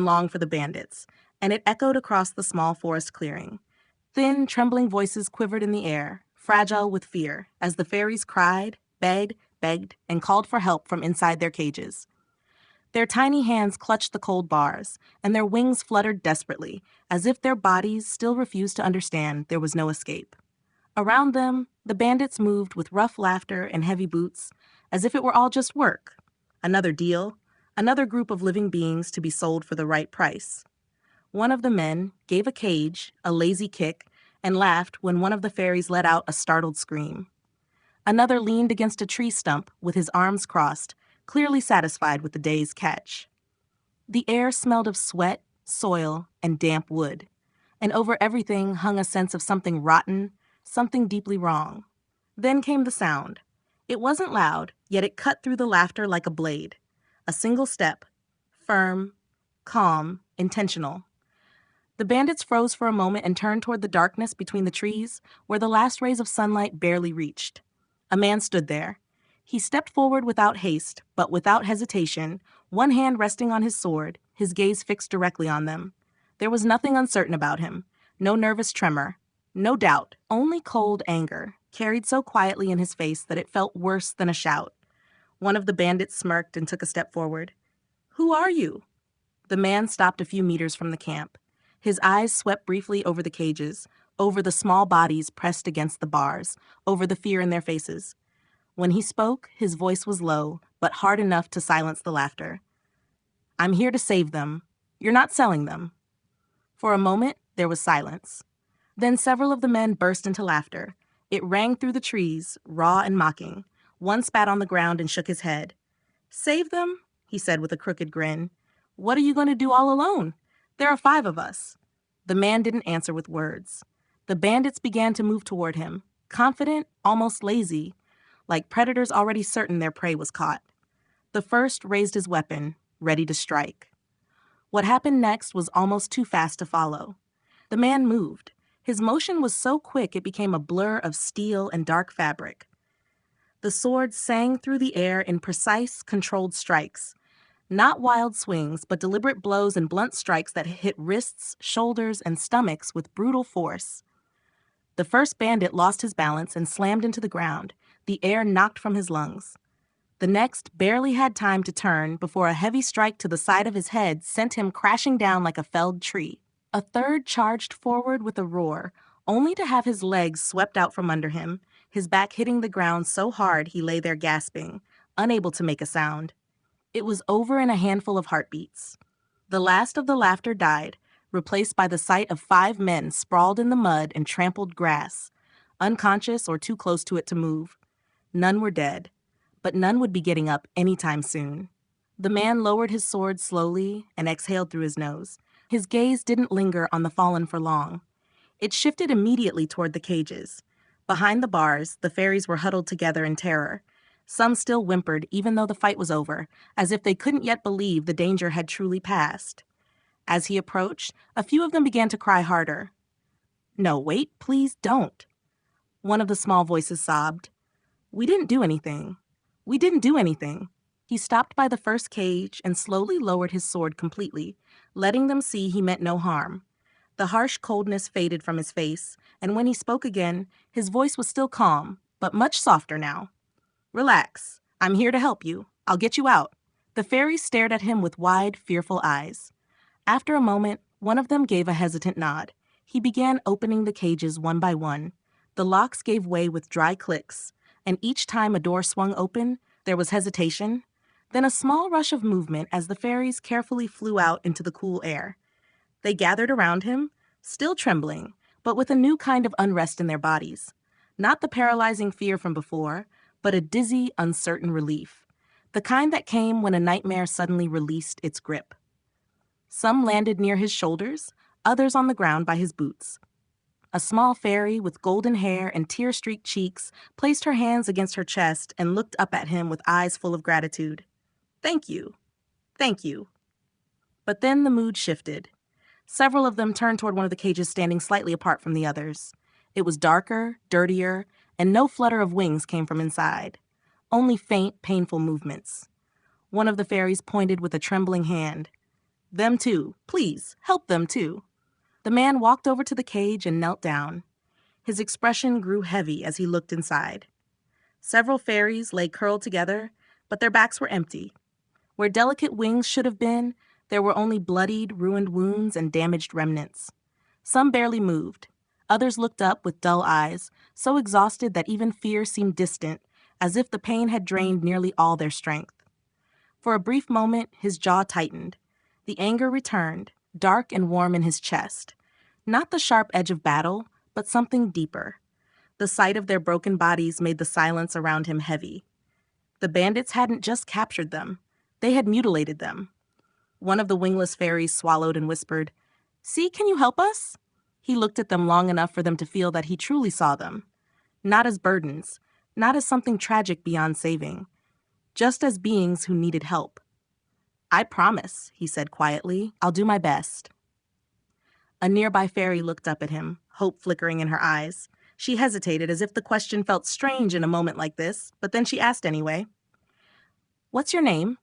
long for the bandits, and it echoed across the small forest clearing. Thin, trembling voices quivered in the air, fragile with fear, as the fairies cried, begged, and called for help from inside their cages. Their tiny hands clutched the cold bars, and their wings fluttered desperately, as if their bodies still refused to understand there was no escape. Around them, the bandits moved with rough laughter and heavy boots, as if it were all just work. Another deal, another group of living beings to be sold for the right price. One of the men gave a cage a lazy kick and laughed when one of the fairies let out a startled scream. Another leaned against a tree stump with his arms crossed, clearly satisfied with the day's catch. The air smelled of sweat, soil, and damp wood, and over everything hung a sense of something rotten, something deeply wrong. Then came the sound. It wasn't loud, yet it cut through the laughter like a blade. A single step, firm, calm, intentional. The bandits froze for a moment and turned toward the darkness between the trees, where the last rays of sunlight barely reached. A man stood there. He stepped forward without haste, but without hesitation, one hand resting on his sword, his gaze fixed directly on them. There was nothing uncertain about him, no nervous tremor, no doubt, only cold anger, carried so quietly in his face that it felt worse than a shout. One of the bandits smirked and took a step forward. "Who are you?" The man stopped a few meters from the camp. His eyes swept briefly over the cages, over the small bodies pressed against the bars, over the fear in their faces. When he spoke, his voice was low, but hard enough to silence the laughter. "I'm here to save them. You're not selling them." For a moment, there was silence. Then several of the men burst into laughter. It rang through the trees, raw and mocking. One spat on the ground and shook his head. "Save them?" he said with a crooked grin. "What are you going to do all alone? There are 5 of us." The man didn't answer with words. The bandits began to move toward him, confident, almost lazy, like predators already certain their prey was caught. The first raised his weapon, ready to strike. What happened next was almost too fast to follow. The man moved. His motion was so quick it became a blur of steel and dark fabric. The sword sang through the air in precise, controlled strikes. Not wild swings, but deliberate blows and blunt strikes that hit wrists, shoulders, and stomachs with brutal force. The first bandit lost his balance and slammed into the ground, the air knocked from his lungs. The next barely had time to turn before a heavy strike to the side of his head sent him crashing down like a felled tree. A third charged forward with a roar, only to have his legs swept out from under him, his back hitting the ground so hard he lay there gasping, unable to make a sound. It was over in a handful of heartbeats. The last of the laughter died, replaced by the sight of 5 men sprawled in the mud and trampled grass, unconscious or too close to it to move. None were dead, but none would be getting up anytime soon. The man lowered his sword slowly and exhaled through his nose. His gaze didn't linger on the fallen for long. It shifted immediately toward the cages. Behind the bars, the fairies were huddled together in terror. Some still whimpered even though the fight was over, as if they couldn't yet believe the danger had truly passed. As he approached, a few of them began to cry harder. "No, wait, please don't." One of the small voices sobbed. "We didn't do anything. We didn't do anything." He stopped by the first cage and slowly lowered his sword completely, letting them see he meant no harm. The harsh coldness faded from his face, and when he spoke again, his voice was still calm, but much softer now. "Relax. I'm here to help you. I'll get you out." The fairies stared at him with wide, fearful eyes. After a moment, one of them gave a hesitant nod. He began opening the cages one by one. The locks gave way with dry clicks, and each time a door swung open, there was hesitation, then a small rush of movement as the fairies carefully flew out into the cool air. They gathered around him, still trembling, but with a new kind of unrest in their bodies. Not the paralyzing fear from before, but a dizzy, uncertain relief. The kind that came when a nightmare suddenly released its grip. Some landed near his shoulders, others on the ground by his boots. A small fairy with golden hair and tear-streaked cheeks placed her hands against her chest and looked up at him with eyes full of gratitude. "Thank you. Thank you." But then the mood shifted. Several of them turned toward one of the cages standing slightly apart from the others. It was darker, dirtier, and no flutter of wings came from inside. Only faint, painful movements. One of the fairies pointed with a trembling hand. Them too. Please, help them too. The man walked over to the cage and knelt down. His expression grew heavy as he looked inside. Several fairies lay curled together, but their backs were empty. Where delicate wings should have been, there were only bloodied, ruined wounds and damaged remnants. Some barely moved. Others looked up with dull eyes, so exhausted that even fear seemed distant, as if the pain had drained nearly all their strength. For a brief moment, his jaw tightened. The anger returned, dark and warm in his chest. Not the sharp edge of battle, but something deeper. The sight of their broken bodies made the silence around him heavy. The bandits hadn't just captured them. They had mutilated them. One of the wingless fairies swallowed and whispered, "See, can you help us?" He looked at them long enough for them to feel that he truly saw them. Not as burdens, not as something tragic beyond saving, just as beings who needed help. "I promise," he said quietly, "I'll do my best." A nearby fairy looked up at him, hope flickering in her eyes. She hesitated as if the question felt strange in a moment like this, but then she asked anyway. "What's your name?"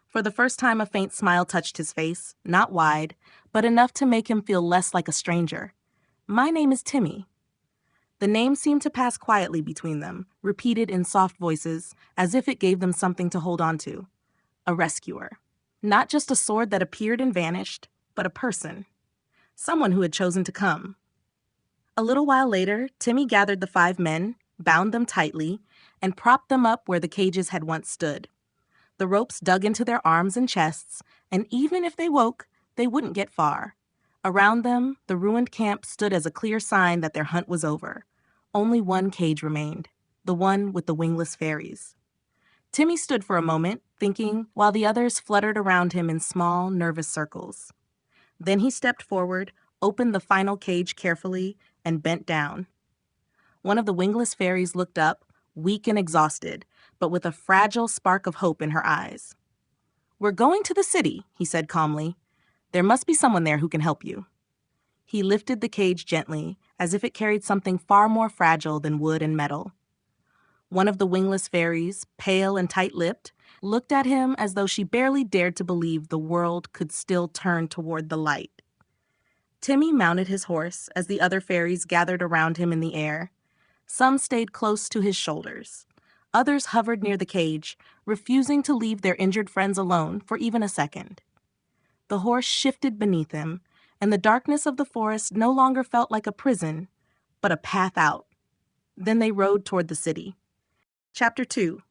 For the first time, a faint smile touched his face, not wide, but enough to make him feel less like a stranger. "My name is Timmy." The name seemed to pass quietly between them, repeated in soft voices, as if it gave them something to hold on to. A rescuer. Not just a sword that appeared and vanished, but a person. Someone who had chosen to come. A little while later, Timmy gathered the 5 men, bound them tightly, and propped them up where the cages had once stood. The ropes dug into their arms and chests, and even if they woke, they wouldn't get far. Around them, the ruined camp stood as a clear sign that their hunt was over. Only one cage remained, the one with the wingless fairies. Timmy stood for a moment, thinking, while the others fluttered around him in small, nervous circles. Then he stepped forward, opened the final cage carefully, and bent down. One of the wingless fairies looked up, weak and exhausted, but with a fragile spark of hope in her eyes. "We're going to the city," he said calmly. "There must be someone there who can help you." He lifted the cage gently, as if it carried something far more fragile than wood and metal. One of the wingless fairies, pale and tight-lipped, looked at him as though she barely dared to believe the world could still turn toward the light. Timmy mounted his horse as the other fairies gathered around him in the air. Some stayed close to his shoulders. Others hovered near the cage, refusing to leave their injured friends alone for even a second. The horse shifted beneath him, and the darkness of the forest no longer felt like a prison, but a path out. Then they rode toward the city. Chapter 2.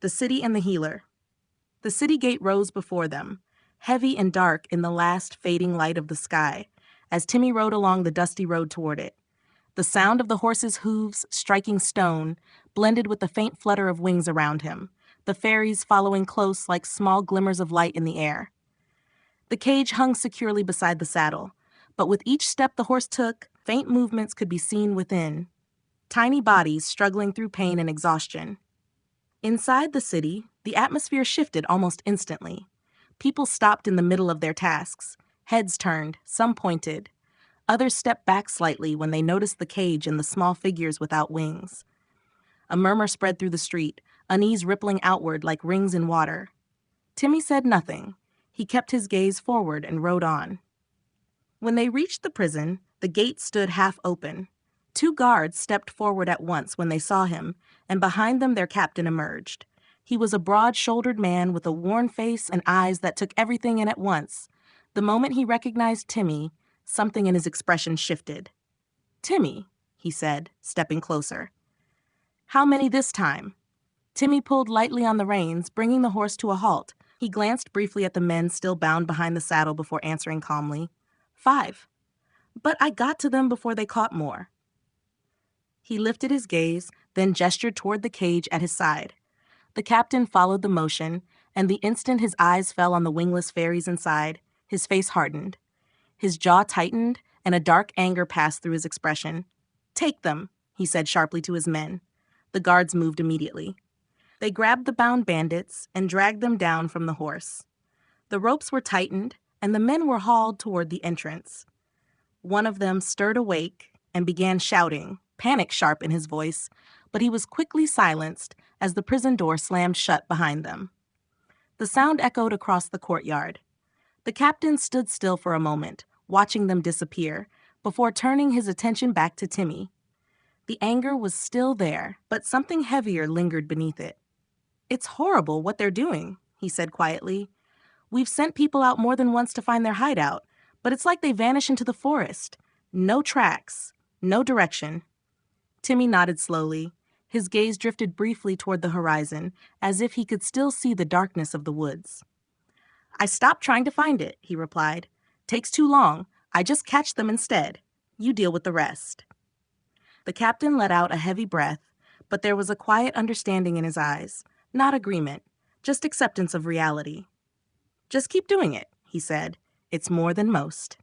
The City and the Healer. The city gate rose before them, heavy and dark in the last fading light of the sky, as Timmy rode along the dusty road toward it. The sound of the horse's hooves striking stone blended with the faint flutter of wings around him, the fairies following close like small glimmers of light in the air. The cage hung securely beside the saddle, but with each step the horse took, faint movements could be seen within, tiny bodies struggling through pain and exhaustion. Inside the city, the atmosphere shifted almost instantly. People stopped in the middle of their tasks, heads turned, some pointed. Others stepped back slightly when they noticed the cage and the small figures without wings. A murmur spread through the street, unease rippling outward like rings in water. Timmy said nothing. He kept his gaze forward and rode on. When they reached the prison, the gate stood half open. 2 guards stepped forward at once when they saw him, and behind them their captain emerged. He was a broad-shouldered man with a worn face and eyes that took everything in at once. The moment he recognized Timmy, something in his expression shifted. "Timmy," he said, stepping closer. "How many this time?" Timmy pulled lightly on the reins, bringing the horse to a halt. He glanced briefly at the men still bound behind the saddle before answering calmly. 5. But I got to them before they caught more." He lifted his gaze, then gestured toward the cage at his side. The captain followed the motion, and the instant his eyes fell on the wingless fairies inside, his face hardened. His jaw tightened, and a dark anger passed through his expression. "Take them," he said sharply to his men. The guards moved immediately. They grabbed the bound bandits and dragged them down from the horse. The ropes were tightened, and the men were hauled toward the entrance. One of them stirred awake and began shouting, panic sharp in his voice, but he was quickly silenced as the prison door slammed shut behind them. The sound echoed across the courtyard. The captain stood still for a moment, watching them disappear, before turning his attention back to Timmy. The anger was still there, but something heavier lingered beneath it. "It's horrible what they're doing," he said quietly. "We've sent people out more than once to find their hideout, but it's like they vanish into the forest. No tracks, no direction." Timmy nodded slowly. His gaze drifted briefly toward the horizon, as if he could still see the darkness of the woods. "I stopped trying to find it," he replied. "Takes too long. I just catch them instead. You deal with the rest." The captain let out a heavy breath, but there was a quiet understanding in his eyes, not agreement, just acceptance of reality. "Just keep doing it," he said. "It's more than most."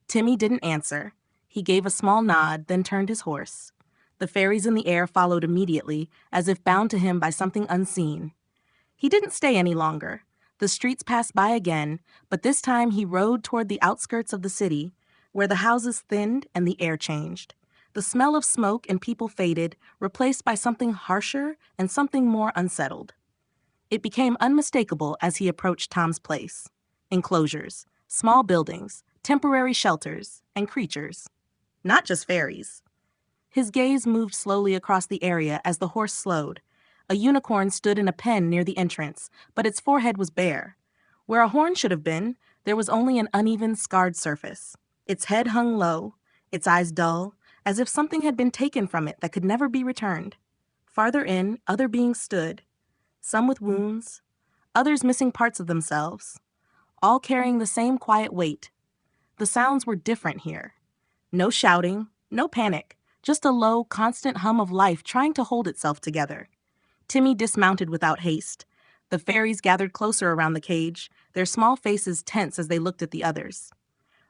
Timmy didn't answer. He gave a small nod, then turned his horse. The fairies in the air followed immediately, as if bound to him by something unseen. He didn't stay any longer. The streets passed by again, but this time he rode toward the outskirts of the city, where the houses thinned and the air changed. The smell of smoke and people faded, replaced by something harsher and something more unsettled. It became unmistakable as he approached Tom's place. Enclosures, small buildings, temporary shelters, and creatures. Not just fairies. His gaze moved slowly across the area as the horse slowed. A unicorn stood in a pen near the entrance, but its forehead was bare. Where a horn should have been, there was only an uneven, scarred surface. Its head hung low, its eyes dull, as if something had been taken from it that could never be returned. Farther in, other beings stood, some with wounds, others missing parts of themselves, all carrying the same quiet weight. The sounds were different here. No shouting, no panic, just a low, constant hum of life trying to hold itself together. Timmy dismounted without haste. The fairies gathered closer around the cage, their small faces tense as they looked at the others,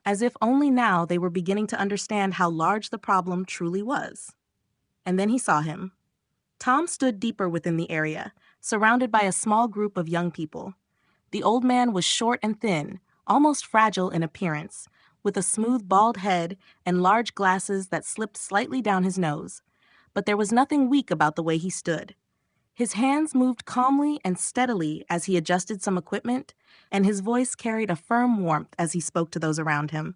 as if only now they were beginning to understand how large the problem truly was. And then he saw him. Tom stood deeper within the area, surrounded by a small group of young people. The old man was short and thin, almost fragile in appearance, with a smooth bald head and large glasses that slipped slightly down his nose. But there was nothing weak about the way he stood. His hands moved calmly and steadily as he adjusted some equipment, and his voice carried a firm warmth as he spoke to those around him.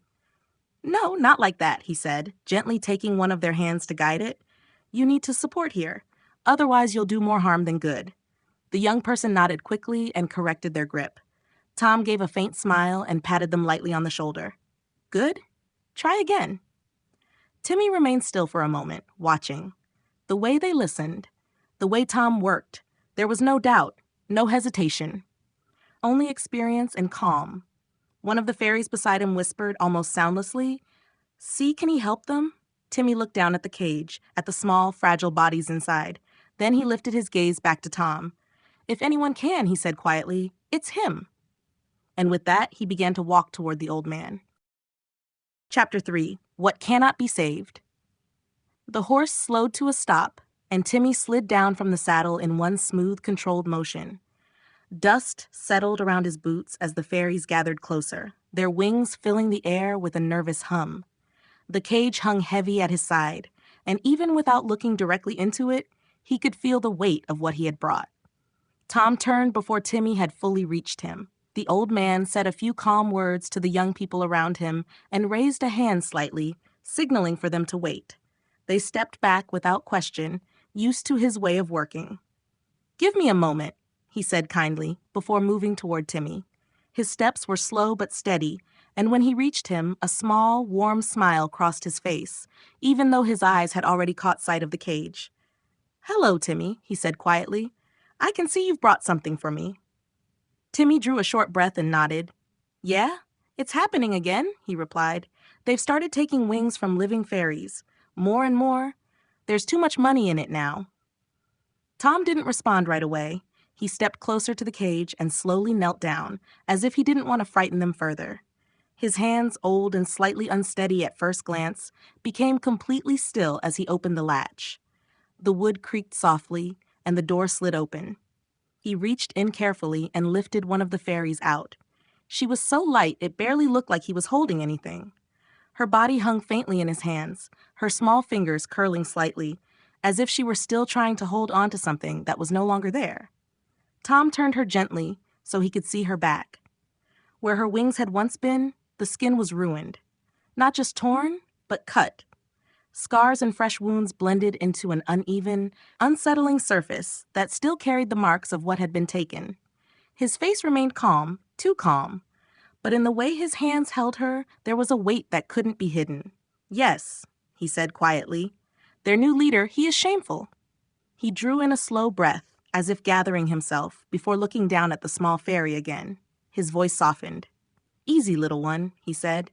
"No, not like that," he said, gently taking one of their hands to guide it. "You need to support here. Otherwise, you'll do more harm than good." The young person nodded quickly and corrected their grip. Tom gave a faint smile and patted them lightly on the shoulder. "Good? Try again." Timmy remained still for a moment, watching. The way they listened, the way Tom worked, there was no doubt, no hesitation. Only experience and calm. One of the fairies beside him whispered almost soundlessly, "See, can he help them?" Timmy looked down at the cage, at the small, fragile bodies inside. Then he lifted his gaze back to Tom. "If anyone can," he said quietly, "it's him." And with that, he began to walk toward the old man. Chapter 3. What Cannot Be Saved. The horse slowed to a stop, and Timmy slid down from the saddle in one smooth, controlled motion. Dust settled around his boots as the fairies gathered closer, their wings filling the air with a nervous hum. The cage hung heavy at his side, and even without looking directly into it, he could feel the weight of what he had brought. Tom turned before Timmy had fully reached him. The old man said a few calm words to the young people around him and raised a hand slightly, signaling for them to wait. They stepped back without question, used to his way of working. "Give me a moment," he said kindly, before moving toward Timmy. His steps were slow but steady, and when he reached him, a small, warm smile crossed his face, even though his eyes had already caught sight of the cage. "Hello, Timmy," he said quietly. "I can see you've brought something for me." Timmy drew a short breath and nodded. "Yeah? It's happening again," he replied. "They've started taking wings from living fairies. More and more. There's too much money in it now." Tom didn't respond right away. He stepped closer to the cage and slowly knelt down, as if he didn't want to frighten them further. His hands, old and slightly unsteady at first glance, became completely still as he opened the latch. The wood creaked softly, and the door slid open. He reached in carefully and lifted one of the fairies out. She was so light it barely looked like he was holding anything. Her body hung faintly in his hands, her small fingers curling slightly, as if she were still trying to hold on to something that was no longer there. Tom turned her gently so he could see her back. Where her wings had once been, the skin was ruined. Not just torn, but cut. Scars and fresh wounds blended into an uneven, unsettling surface that still carried the marks of what had been taken. His face remained calm, too calm, but in the way his hands held her, there was a weight that couldn't be hidden. "Yes," he said quietly. "Their new leader, he is shameful." He drew in a slow breath, as if gathering himself, before looking down at the small fairy again. His voice softened. "Easy, little one," he said.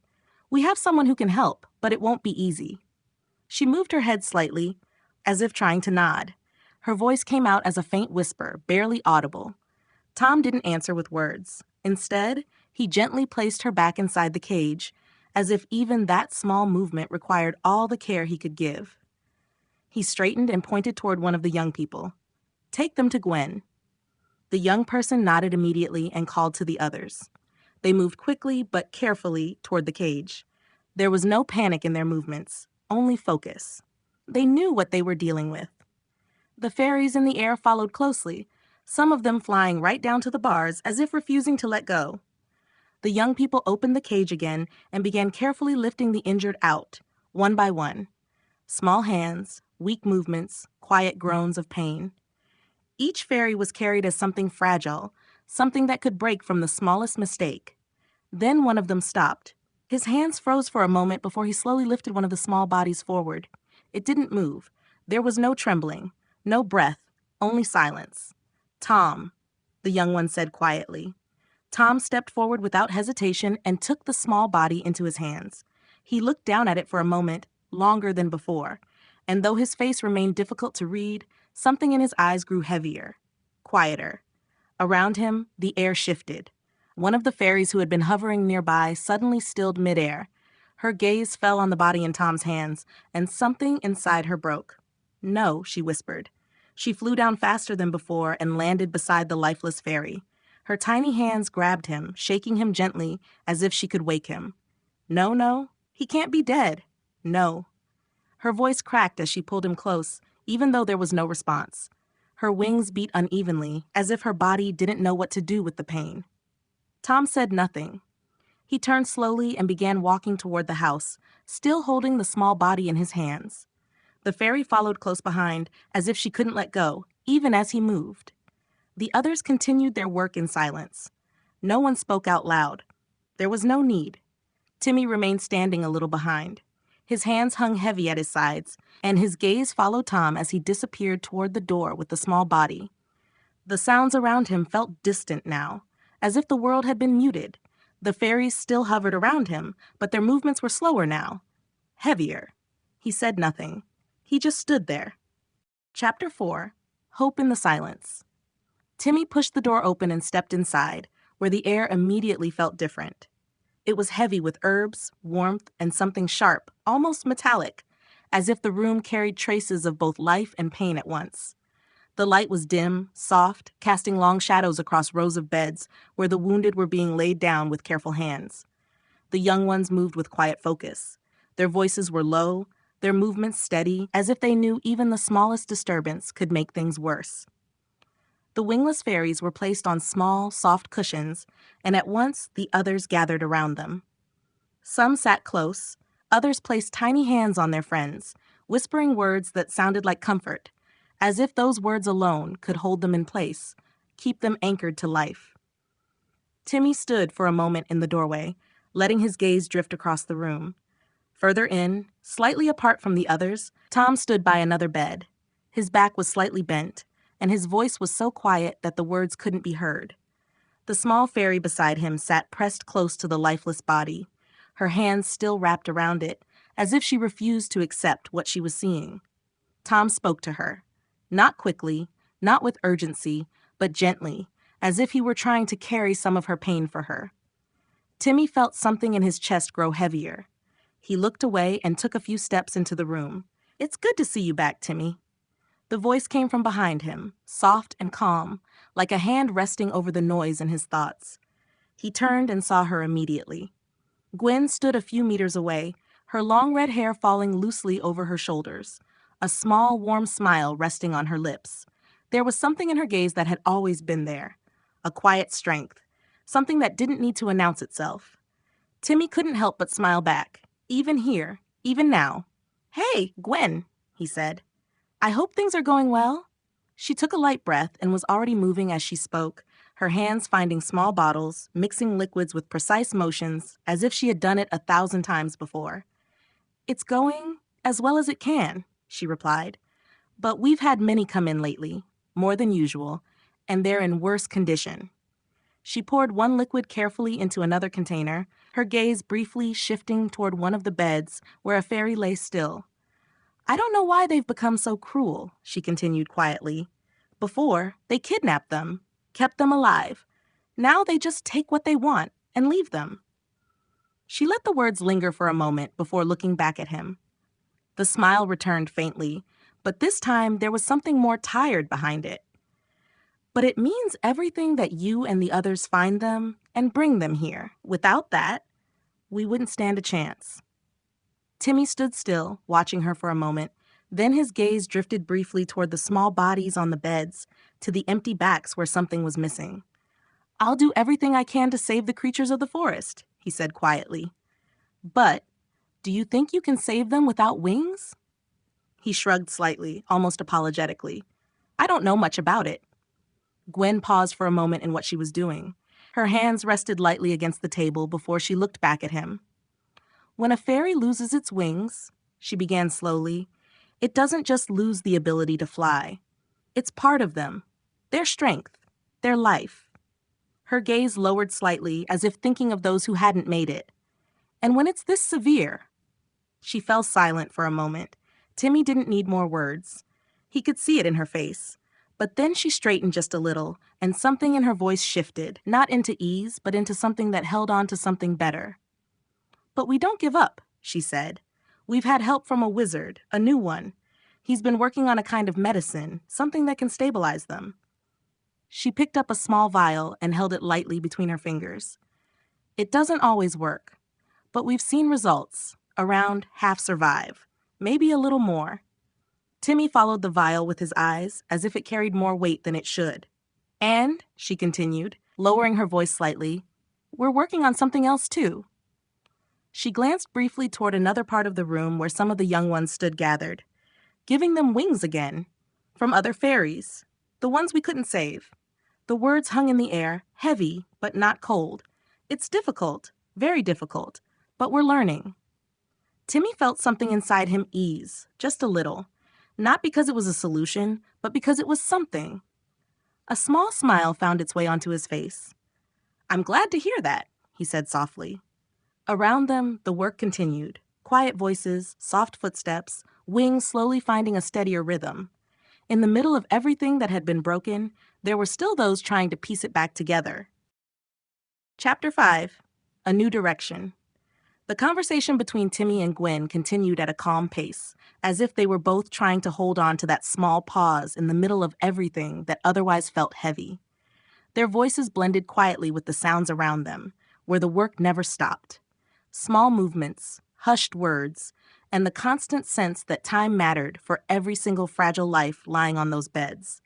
"We have someone who can help, but it won't be easy." She moved her head slightly, as if trying to nod. Her voice came out as a faint whisper, barely audible. Tom didn't answer with words. Instead, he gently placed her back inside the cage, as if even that small movement required all the care he could give. He straightened and pointed toward one of the young people. "Take them to Gwen." The young person nodded immediately and called to the others. They moved quickly but carefully toward the cage. There was no panic in their movements, only focus. They knew what they were dealing with. The fairies in the air followed closely, some of them flying right down to the bars as if refusing to let go. The young people opened the cage again and began carefully lifting the injured out, one by one. Small hands, weak movements, quiet groans of pain. Each fairy was carried as something fragile, something that could break from the smallest mistake. Then one of them stopped. His hands froze for a moment before he slowly lifted one of the small bodies forward. It didn't move. There was no trembling, no breath, only silence. "Tom," the young one said quietly. Tom stepped forward without hesitation and took the small body into his hands. He looked down at it for a moment, longer than before, and though his face remained difficult to read, something in his eyes grew heavier, quieter. Around him, the air shifted. One of the fairies who had been hovering nearby suddenly stilled midair. Her gaze fell on the body in Tom's hands, and something inside her broke. "No," she whispered. She flew down faster than before and landed beside the lifeless fairy. Her tiny hands grabbed him, shaking him gently as if she could wake him. "No, no, he can't be dead. No." Her voice cracked as she pulled him close, even though there was no response. Her wings beat unevenly, as if her body didn't know what to do with the pain. Tom said nothing. He turned slowly and began walking toward the house, still holding the small body in his hands. The fairy followed close behind, as if she couldn't let go, even as he moved. The others continued their work in silence. No one spoke out loud. There was no need. Timmy remained standing a little behind. His hands hung heavy at his sides, and his gaze followed Tom as he disappeared toward the door with the small body. The sounds around him felt distant now, as if the world had been muted. The fairies still hovered around him, but their movements were slower now, heavier. He said nothing. He just stood there. Chapter 4. Hope in the Silence. Timmy pushed the door open and stepped inside, where the air immediately felt different. It was heavy with herbs, warmth, and something sharp, almost metallic, as if the room carried traces of both life and pain at once. The light was dim, soft, casting long shadows across rows of beds where the wounded were being laid down with careful hands. The young ones moved with quiet focus. Their voices were low, their movements steady, as if they knew even the smallest disturbance could make things worse. The wingless fairies were placed on small, soft cushions, and at once the others gathered around them. Some sat close, others placed tiny hands on their friends, whispering words that sounded like comfort, as if those words alone could hold them in place, keep them anchored to life. Timmy stood for a moment in the doorway, letting his gaze drift across the room. Further in, slightly apart from the others, Tom stood by another bed. His back was slightly bent, and his voice was so quiet that the words couldn't be heard. The small fairy beside him sat pressed close to the lifeless body, her hands still wrapped around it, as if she refused to accept what she was seeing. Tom spoke to her. Not quickly, not with urgency, but gently, as if he were trying to carry some of her pain for her. Timmy felt something in his chest grow heavier. He looked away and took a few steps into the room. "It's good to see you back, Timmy." The voice came from behind him, soft and calm, like a hand resting over the noise in his thoughts. He turned and saw her immediately. Gwen stood a few meters away, her long red hair falling loosely over her shoulders, a small, warm smile resting on her lips. There was something in her gaze that had always been there, a quiet strength, something that didn't need to announce itself. Timmy couldn't help but smile back, even here, even now. "Hey, Gwen," he said. "I hope things are going well." She took a light breath and was already moving as she spoke, her hands finding small bottles, mixing liquids with precise motions, as if she had done it 1,000 times before. "It's going as well as it can," she replied. "But we've had many come in lately, more than usual, and they're in worse condition." She poured one liquid carefully into another container, her gaze briefly shifting toward one of the beds where a fairy lay still. "I don't know why they've become so cruel," she continued quietly. "Before, they kidnapped them, kept them alive. Now they just take what they want and leave them." She let the words linger for a moment before looking back at him. The smile returned faintly, but this time there was something more tired behind it. "But it means everything that you and the others find them and bring them here. Without that, we wouldn't stand a chance." Timmy stood still, watching her for a moment. Then his gaze drifted briefly toward the small bodies on the beds, to the empty backs where something was missing. "I'll do everything I can to save the creatures of the forest," he said quietly. "But do you think you can save them without wings?" He shrugged slightly, almost apologetically. "I don't know much about it." Gwen paused for a moment in what she was doing. Her hands rested lightly against the table before she looked back at him. "When a fairy loses its wings," she began slowly, "it doesn't just lose the ability to fly. It's part of them, their strength, their life." Her gaze lowered slightly, as if thinking of those who hadn't made it. "And when it's this severe—" She fell silent for a moment. Timmy didn't need more words. He could see it in her face. But then she straightened just a little, and something in her voice shifted, not into ease, but into something that held on to something better. "But we don't give up," she said. "We've had help from a wizard, a new one. He's been working on a kind of medicine, something that can stabilize them." She picked up a small vial and held it lightly between her fingers. "It doesn't always work, but we've seen results, around half survive, maybe a little more." Timmy followed the vial with his eyes, as if it carried more weight than it should. "And," she continued, lowering her voice slightly, "we're working on something else too." She glanced briefly toward another part of the room where some of the young ones stood gathered. "Giving them wings again. From other fairies. The ones we couldn't save." The words hung in the air, heavy, but not cold. "It's difficult, very difficult, but we're learning." Timmy felt something inside him ease, just a little. Not because it was a solution, but because it was something. A small smile found its way onto his face. "I'm glad to hear that," he said softly. Around them, the work continued. Quiet voices, soft footsteps, wings slowly finding a steadier rhythm. In the middle of everything that had been broken, there were still those trying to piece it back together. Chapter 5. A New Direction. The conversation between Timmy and Gwen continued at a calm pace, as if they were both trying to hold on to that small pause in the middle of everything that otherwise felt heavy. Their voices blended quietly with the sounds around them, where the work never stopped. Small movements, hushed words, and the constant sense that time mattered for every single fragile life lying on those beds.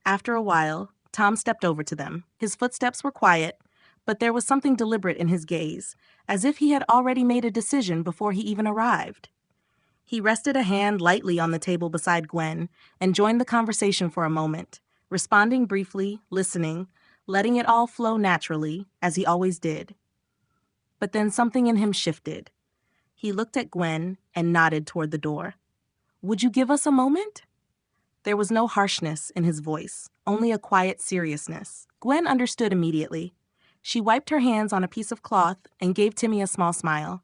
After a while, Tom stepped over to them. His footsteps were quiet, but there was something deliberate in his gaze, as if he had already made a decision before he even arrived. He rested a hand lightly on the table beside Gwen and joined the conversation for a moment, responding briefly, listening, letting it all flow naturally, as he always did. But then something in him shifted. He looked at Gwen and nodded toward the door. "Would you give us a moment?" There was no harshness in his voice, only a quiet seriousness. Gwen understood immediately. She wiped her hands on a piece of cloth and gave Timmy a small smile.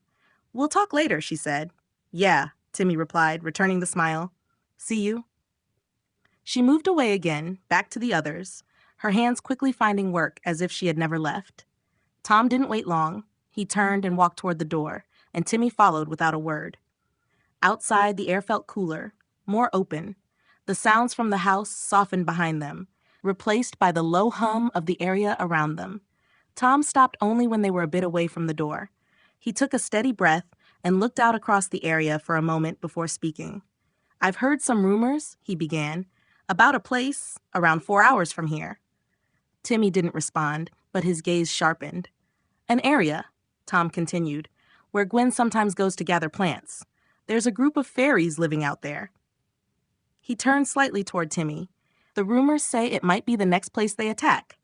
"We'll talk later," she said. "Yeah," Timmy replied, returning the smile. "See you." She moved away again, back to the others, her hands quickly finding work as if she had never left. Tom didn't wait long. He turned and walked toward the door, and Timmy followed without a word. Outside, the air felt cooler, more open. The sounds from the house softened behind them, replaced by the low hum of the area around them. Tom stopped only when they were a bit away from the door. He took a steady breath and looked out across the area for a moment before speaking. "I've heard some rumors," he began, "about a place around 4 hours from here." Timmy didn't respond. but his gaze sharpened. An area, Tom continued, where Gwen sometimes goes to gather plants. There's a group of fairies living out there. He turned slightly toward Timmy. The rumors say it might be the next place they attack.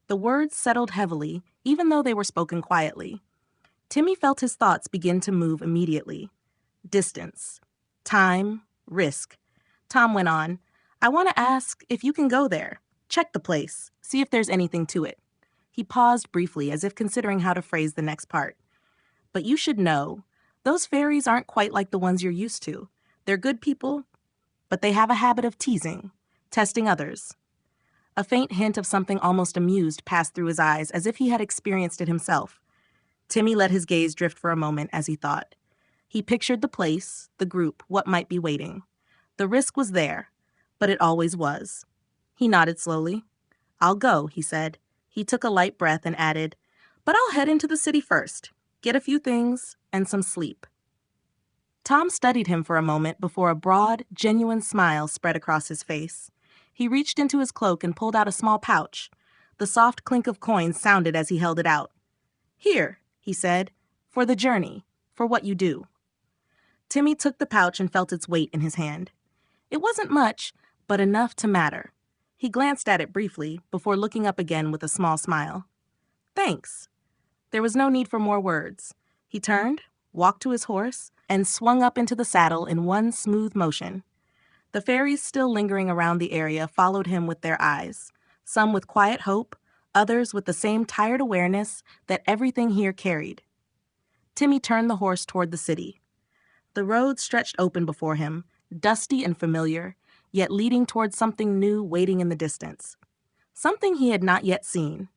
The words settled heavily, even though they were spoken quietly. Timmy felt his thoughts begin to move immediately. Distance, time, risk. Tom went on, I want to ask if you can go there. Check the place. See if there's anything to it. He paused briefly, as if considering how to phrase the next part. But you should know, those fairies aren't quite like the ones you're used to. They're good people, but they have a habit of teasing, testing others. A faint hint of something almost amused passed through his eyes, as if he had experienced it himself. Timmy let his gaze drift for a moment as he thought. He pictured the place, the group, what might be waiting. The risk was there, but it always was. He nodded slowly. I'll go, he said. He took a light breath and added, but I'll head into the city first, get a few things, and some sleep. Tom studied him for a moment before a broad, genuine smile spread across his face. He reached into his cloak and pulled out a small pouch. The soft clink of coins sounded as he held it out. Here, he said, for the journey, for what you do. Timmy took the pouch and felt its weight in his hand. It wasn't much, but enough to matter. He glanced at it briefly before looking up again with a small smile. Thanks. There was no need for more words. He turned, walked to his horse, and swung up into the saddle in one smooth motion. The fairies still lingering around the area followed him with their eyes, some with quiet hope, others with the same tired awareness that everything here carried. Timmy turned the horse toward the city. The road stretched open before him, dusty and familiar, yet leading toward something new waiting in the distance. Something he had not yet seen.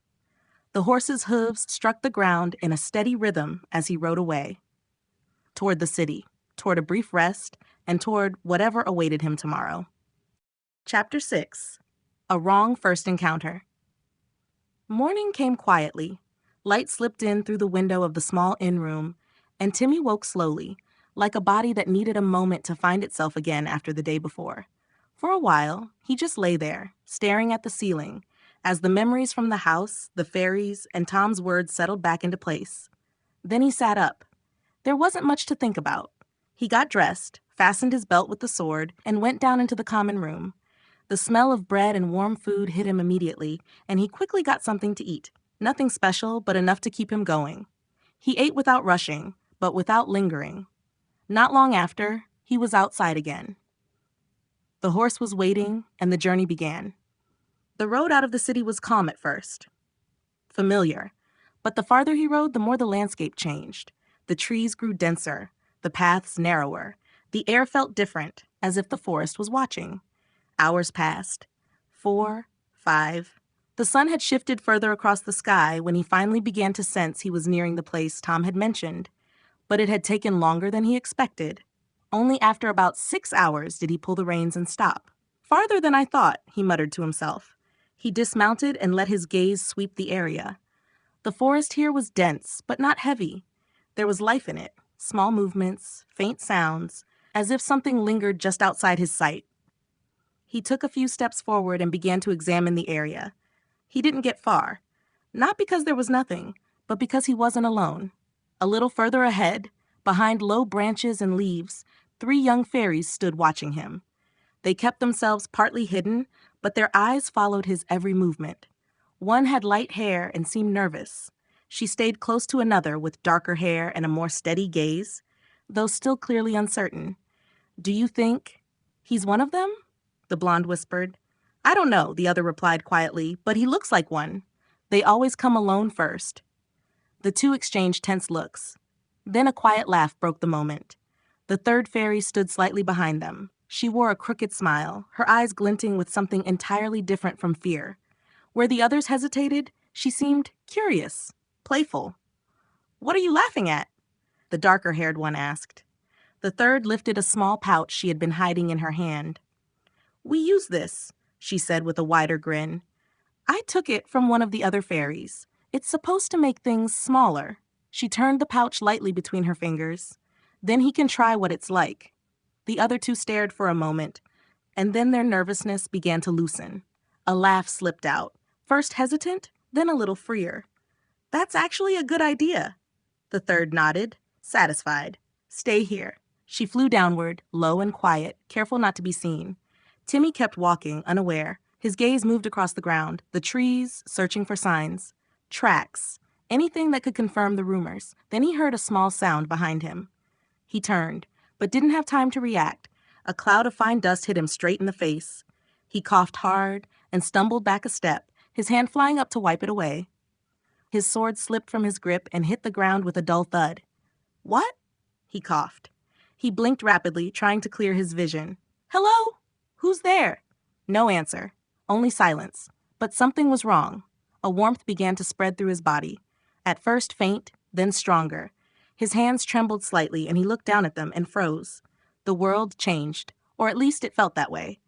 The horse's hooves struck the ground in a steady rhythm as he rode away. Toward the city, toward a brief rest, and toward whatever awaited him tomorrow. Chapter 6. A Wrong First Encounter. Morning came quietly. Light slipped in through the window of the small inn room, and Timmy woke slowly, like a body that needed a moment to find itself again after the day before. For a while, he just lay there, staring at the ceiling, as the memories from the house, the fairies, and Tom's words settled back into place. Then he sat up. There wasn't much to think about. He got dressed, fastened his belt with the sword, and went down into the common room. The smell of bread and warm food hit him immediately, and he quickly got something to eat. Nothing special, but enough to keep him going. He ate without rushing, but without lingering. Not long after, he was outside again. The horse was waiting, and the journey began. The road out of the city was calm at first. Familiar. But the farther he rode, the more the landscape changed. The trees grew denser, the paths narrower. The air felt different, as if the forest was watching. Hours passed. 4, 5. The sun had shifted further across the sky when he finally began to sense he was nearing the place Tom had mentioned. But it had taken longer than he expected. Only after about 6 hours did he pull the reins and stop. Farther than I thought, he muttered to himself. He dismounted and let his gaze sweep the area. The forest here was dense, but not heavy. There was life in it, small movements, faint sounds, as if something lingered just outside his sight. He took a few steps forward and began to examine the area. He didn't get far, not because there was nothing, but because he wasn't alone. A little further ahead, behind low branches and leaves, 3 young fairies stood watching him. They kept themselves partly hidden, but their eyes followed his every movement. One had light hair and seemed nervous. She stayed close to another with darker hair and a more steady gaze, though still clearly uncertain. Do you think he's one of them? The blonde whispered. I don't know, the other replied quietly, but he looks like one. They always come alone first. The 2 exchanged tense looks. Then a quiet laugh broke the moment. The 3rd fairy stood slightly behind them. She wore a crooked smile, her eyes glinting with something entirely different from fear. Where the others hesitated, she seemed curious, playful. What are you laughing at? The darker-haired one asked. The 3rd lifted a small pouch she had been hiding in her hand. We use this, she said with a wider grin. I took it from one of the other fairies. It's supposed to make things smaller. She turned the pouch lightly between her fingers. Then he can try what it's like. The other 2 stared for a moment, and then their nervousness began to loosen. A laugh slipped out, first hesitant, then a little freer. That's actually a good idea. The third nodded, satisfied. Stay here. She flew downward, low and quiet, careful not to be seen. Timmy kept walking, unaware. His gaze moved across the ground, the trees, searching for signs. Tracks. Anything that could confirm the rumors. Then he heard a small sound behind him. He turned, but didn't have time to react. A cloud of fine dust hit him straight in the face. He coughed hard and stumbled back a step, his hand flying up to wipe it away. His sword slipped from his grip and hit the ground with a dull thud. What? He coughed. He blinked rapidly, trying to clear his vision. Hello? Who's there? No answer. Only silence. But something was wrong. A warmth began to spread through his body. At first faint, then stronger. His hands trembled slightly, and he looked down at them and froze. The world changed, or at least it felt that way.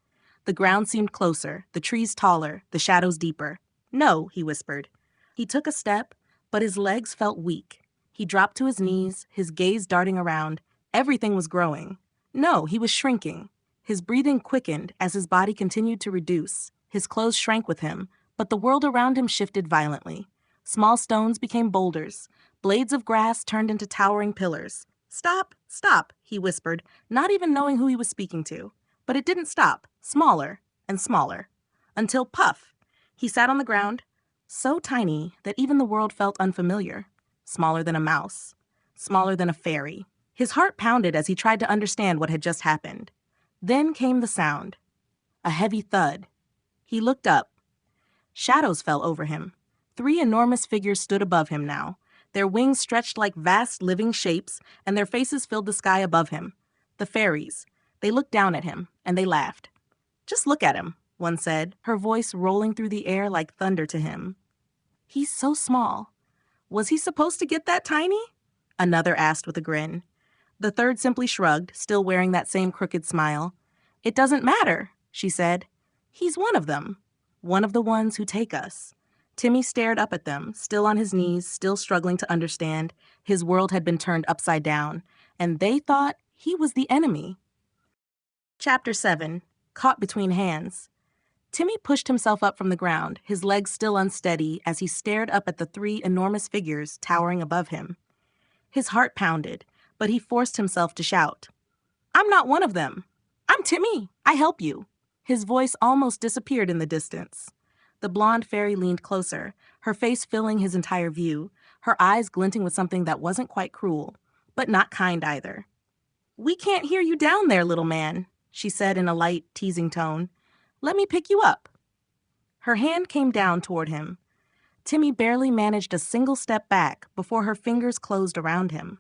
The ground seemed closer, the trees taller, the shadows deeper. No, he whispered. He took a step, but his legs felt weak. He dropped to his knees, his gaze darting around. Everything was growing. No, he was shrinking. His breathing quickened as his body continued to reduce. His clothes shrank with him, but the world around him shifted violently. Small stones became boulders. Blades of grass turned into towering pillars. Stop, stop, he whispered, not even knowing who he was speaking to. But it didn't stop, smaller and smaller. Until puff, he sat on the ground, so tiny that even the world felt unfamiliar. Smaller than a mouse. Smaller than a fairy. His heart pounded as he tried to understand what had just happened. Then came the sound. A heavy thud. He looked up. Shadows fell over him. 3 enormous figures stood above him now. Their wings stretched like vast living shapes, and their faces filled the sky above him. The fairies. They looked down at him, and they laughed. Just look at him, one said, her voice rolling through the air like thunder to him. He's so small. Was he supposed to get that tiny? Another asked with a grin. The third simply shrugged, still wearing that same crooked smile. It doesn't matter, she said. He's one of them. One of the ones who take us. Timmy stared up at them, still on his knees, still struggling to understand. His world had been turned upside down, and they thought he was the enemy. Chapter 7. Caught Between Hands. Timmy pushed himself up from the ground, his legs still unsteady, as he stared up at the 3 enormous figures towering above him. His heart pounded, but he forced himself to shout. I'm not one of them. I'm Timmy. I help you. His voice almost disappeared in the distance. The blonde fairy leaned closer, her face filling his entire view, her eyes glinting with something that wasn't quite cruel, but not kind either. We can't hear you down there, little man, she said in a light, teasing tone. Let me pick you up. Her hand came down toward him. Timmy barely managed a single step back before her fingers closed around him.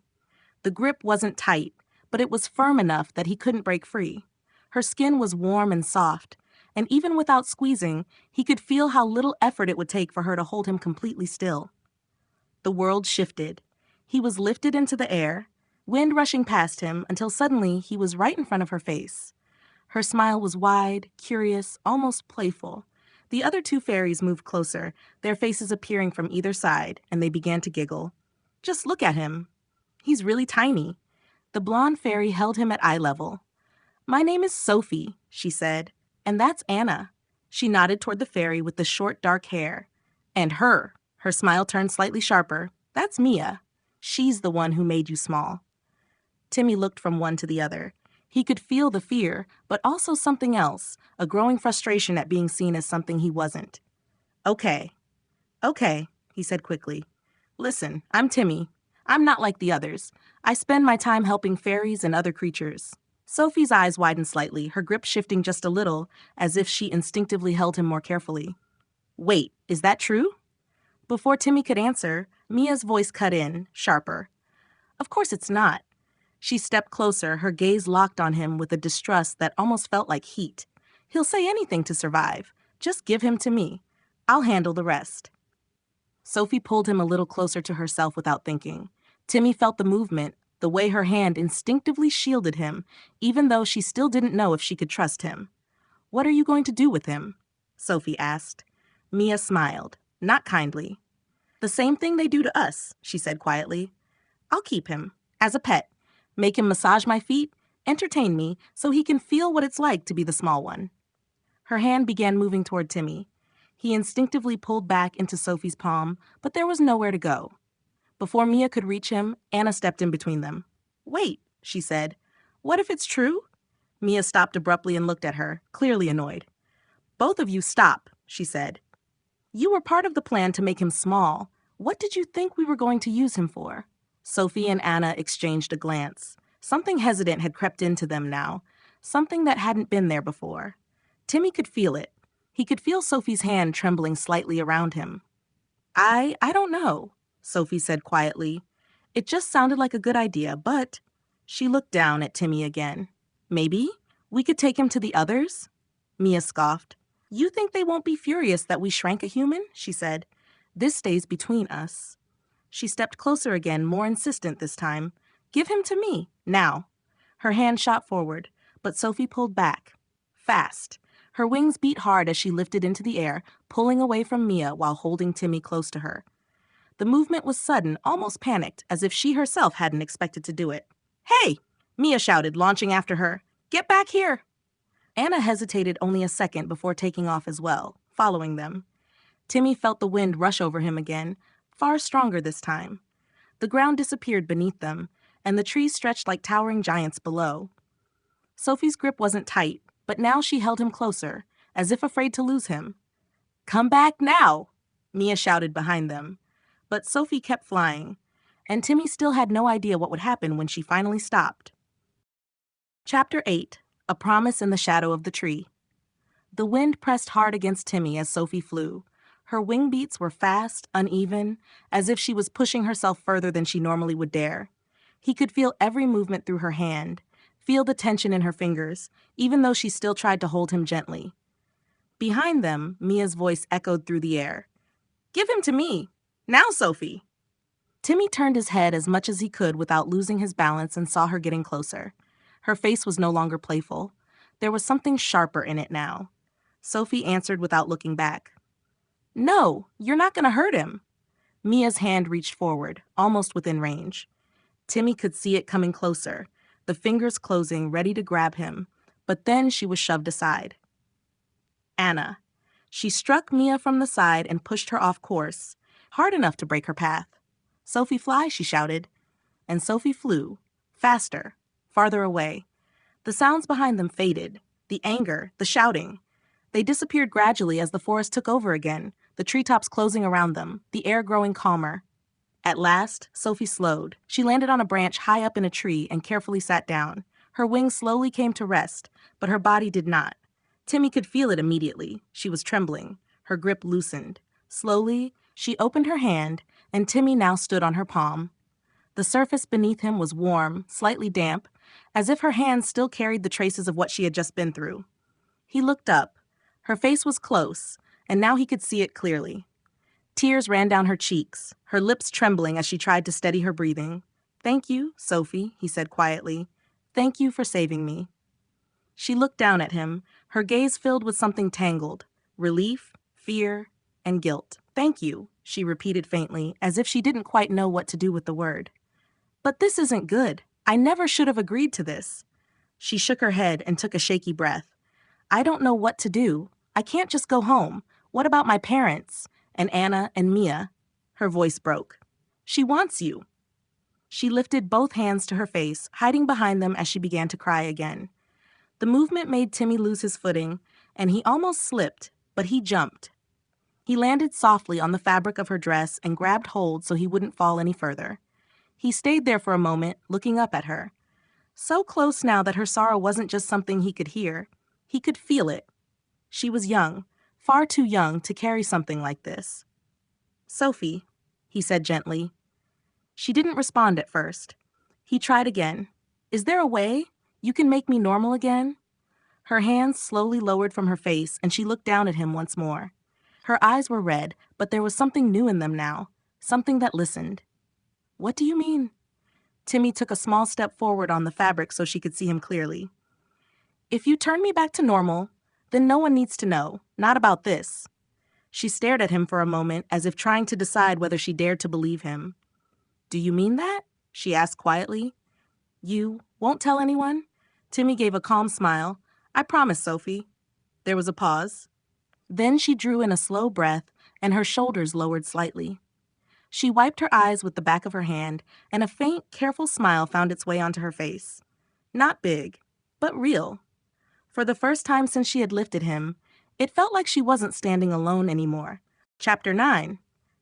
The grip wasn't tight, but it was firm enough that he couldn't break free. Her skin was warm and soft, and even without squeezing, he could feel how little effort it would take for her to hold him completely still. The world shifted. He was lifted into the air, wind rushing past him until suddenly he was right in front of her face. Her smile was wide, curious, almost playful. The other 2 fairies moved closer, their faces appearing from either side, and they began to giggle. Just look at him. He's really tiny. The blonde fairy held him at eye level. My name is Sophie, she said, and that's Anna. She nodded toward the fairy with the short, dark hair. And her smile turned slightly sharper, that's Mia. She's the one who made you small. Timmy looked from one to the other. He could feel the fear, but also something else, a growing frustration at being seen as something he wasn't. Okay, he said quickly. Listen, I'm Timmy. I'm not like the others. I spend my time helping fairies and other creatures. Sophie's eyes widened slightly, her grip shifting just a little, as if she instinctively held him more carefully. Wait, is that true? Before Timmy could answer, Mia's voice cut in, sharper. Of course it's not. She stepped closer, her gaze locked on him with a distrust that almost felt like heat. He'll say anything to survive. Just give him to me. I'll handle the rest. Sophie pulled him a little closer to herself without thinking. Timmy felt the movement, the way her hand instinctively shielded him, even though she still didn't know if she could trust him. What are you going to do with him? Sophie asked. Mia smiled, not kindly. The same thing they do to us, she said quietly. I'll keep him, as a pet. Make him massage my feet, entertain me, so he can feel what it's like to be the small one. Her hand began moving toward Timmy. He instinctively pulled back into Sophie's palm, but there was nowhere to go. Before Mia could reach him, Anna stepped in between them. "Wait," she said. "What if it's true?" Mia stopped abruptly and looked at her, clearly annoyed. "Both of you stop," she said. "You were part of the plan to make him small. What did you think we were going to use him for?" Sophie and Anna exchanged a glance. Something hesitant had crept into them now, something that hadn't been there before. Timmy could feel it. He could feel Sophie's hand trembling slightly around him. I don't know," Sophie said quietly. "It just sounded like a good idea, but—" She looked down at Timmy again. "Maybe we could take him to the others?" Mia scoffed. "You think they won't be furious that we shrank a human?" she said. "This stays between us." She stepped closer again, more insistent this time. "Give him to me, now." Her hand shot forward, but Sophie pulled back. Fast. Her wings beat hard as she lifted into the air, pulling away from Mia while holding Timmy close to her. The movement was sudden, almost panicked, as if she herself hadn't expected to do it. "Hey!" Mia shouted, launching after her. "Get back here!" Anna hesitated only a second before taking off as well, following them. Timmy felt the wind rush over him again, far stronger this time. The ground disappeared beneath them, and the trees stretched like towering giants below. Sophie's grip wasn't tight, but now she held him closer, as if afraid to lose him. "Come back now!" Mia shouted behind them. But Sophie kept flying, and Timmy still had no idea what would happen when she finally stopped. Chapter 8. A Promise in the Shadow of the Tree. The wind pressed hard against Timmy as Sophie flew. Her wing beats were fast, uneven, as if she was pushing herself further than she normally would dare. He could feel every movement through her hand, feel the tension in her fingers, even though she still tried to hold him gently. Behind them, Mia's voice echoed through the air. "Give him to me! Now, Sophie!" Timmy turned his head as much as he could without losing his balance and saw her getting closer. Her face was no longer playful. There was something sharper in it now. Sophie answered without looking back. "No, you're not going to hurt him." Mia's hand reached forward, almost within range. Timmy could see it coming closer, the fingers closing, ready to grab him, but then she was shoved aside. Anna. She struck Mia from the side and pushed her off course, hard enough to break her path. "Sophie, fly," she shouted. And Sophie flew, faster, farther away. The sounds behind them faded, the anger, the shouting. They disappeared gradually as the forest took over again, the treetops closing around them, the air growing calmer. At last, Sophie slowed. She landed on a branch high up in a tree and carefully sat down. Her wings slowly came to rest, but her body did not. Timmy could feel it immediately. She was trembling. Her grip loosened. Slowly, she opened her hand, and Timmy now stood on her palm. The surface beneath him was warm, slightly damp, as if her hands still carried the traces of what she had just been through. He looked up. Her face was close, and now he could see it clearly. Tears ran down her cheeks, her lips trembling as she tried to steady her breathing. "Thank you, Sophie," he said quietly. "Thank you for saving me." She looked down at him, her gaze filled with something tangled, relief, fear, and guilt. "Thank you," she repeated faintly, as if she didn't quite know what to do with the word. "But this isn't good. I never should have agreed to this." She shook her head and took a shaky breath. "I don't know what to do. I can't just go home. What about my parents? And Anna and Mia?" Her voice broke. "She wants you." She lifted both hands to her face, hiding behind them as she began to cry again. The movement made Timmy lose his footing, and he almost slipped, but he jumped. He landed softly on the fabric of her dress and grabbed hold so he wouldn't fall any further. He stayed there for a moment, looking up at her. So close now that her sorrow wasn't just something he could hear. He could feel it. She was young, far too young to carry something like this. "Sophie," he said gently. She didn't respond at first. He tried again. "Is there a way? You can make me normal again?" Her hands slowly lowered from her face, and she looked down at him once more. Her eyes were red, but there was something new in them now, something that listened. "What do you mean?" Timmy took a small step forward on the fabric so she could see him clearly. "If you turn me back to normal, then no one needs to know, not about this." She stared at him for a moment, as if trying to decide whether she dared to believe him. "Do you mean that?" she asked quietly. "You won't tell anyone?" Timmy gave a calm smile. "I promise, Sophie." There was a pause. Then she drew in a slow breath, and her shoulders lowered slightly. She wiped her eyes with the back of her hand, and a faint, careful smile found its way onto her face. Not big, but real. For the first time since she had lifted him, it felt like she wasn't standing alone anymore. Chapter 9.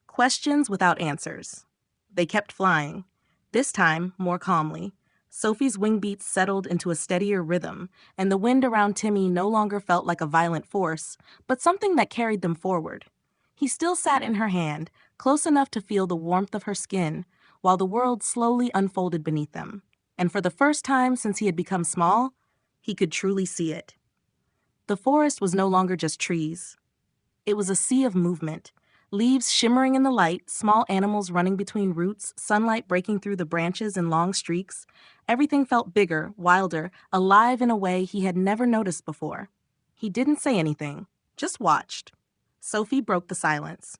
Questions Without Answers. They kept flying, this time more calmly. Sophie's wing beats settled into a steadier rhythm, and the wind around Timmy no longer felt like a violent force, but something that carried them forward. He still sat in her hand, close enough to feel the warmth of her skin, while the world slowly unfolded beneath them. And for the first time since he had become small, he could truly see it. The forest was no longer just trees. It was a sea of movement. Leaves shimmering in the light, small animals running between roots, sunlight breaking through the branches in long streaks. Everything felt bigger, wilder, alive in a way he had never noticed before. He didn't say anything, just watched. Sophie broke the silence.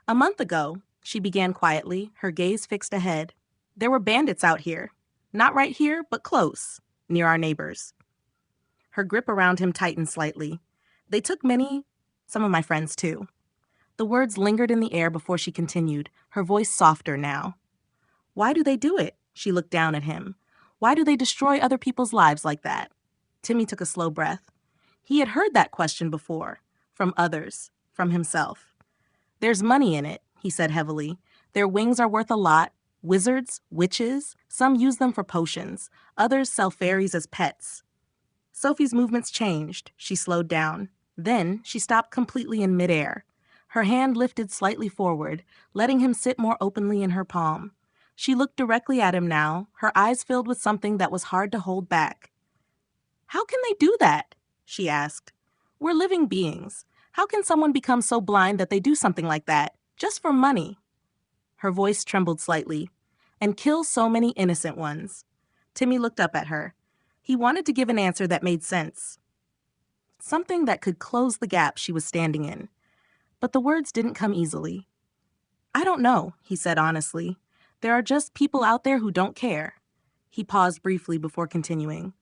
A month ago, she began quietly, her gaze fixed ahead. There were bandits out here. Not right here, but close, near our neighbors. Her grip around him tightened slightly. They took some of my friends too. The words lingered in the air before she continued, her voice softer now. Why do they do it? She looked down at him. Why do they destroy other people's lives like that? Timmy took a slow breath. He had heard that question before, from others, from himself. There's money in it, he said heavily. Their wings are worth a lot. Wizards, witches, some use them for potions. Others sell fairies as pets. Sophie's movements changed. She slowed down. Then she stopped completely in midair. Her hand lifted slightly forward, letting him sit more openly in her palm. She looked directly at him now, her eyes filled with something that was hard to hold back. How can they do that? She asked. We're living beings. How can someone become so blind that they do something like that, just for money? Her voice trembled slightly. And kill so many innocent ones. Timmy looked up at her. He wanted to give an answer that made sense. Something that could close the gap she was standing in. But the words didn't come easily. I don't know, he said honestly. There are just people out there who don't care. He paused briefly before continuing.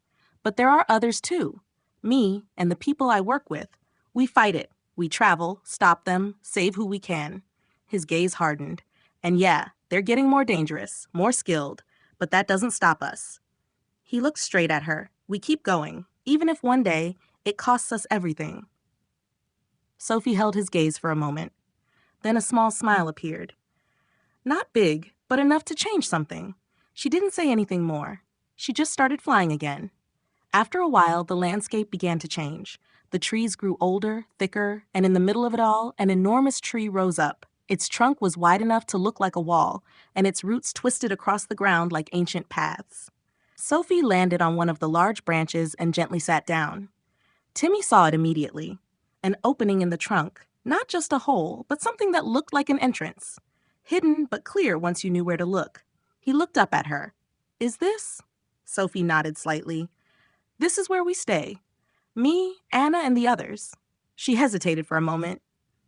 But there are others too. Me and the people I work with. We fight it. We travel, stop them, save who we can. His gaze hardened. And yeah, they're getting more dangerous, more skilled, but that doesn't stop us. He looked straight at her. We keep going, even if one day it costs us everything. Sophie held his gaze for a moment. Then a small smile appeared. Not big, but enough to change something. She didn't say anything more. She just started flying again. After a while, the landscape began to change. The trees grew older, thicker, and in the middle of it all, an enormous tree rose up. Its trunk was wide enough to look like a wall, and its roots twisted across the ground like ancient paths. Sophie landed on one of the large branches and gently sat down. Timmy saw it immediately. An opening in the trunk, not just a hole, but something that looked like an entrance. Hidden but clear once you knew where to look. He looked up at her. Is this? Sophie nodded slightly. This is where we stay. Me, Anna, and the others. She hesitated for a moment.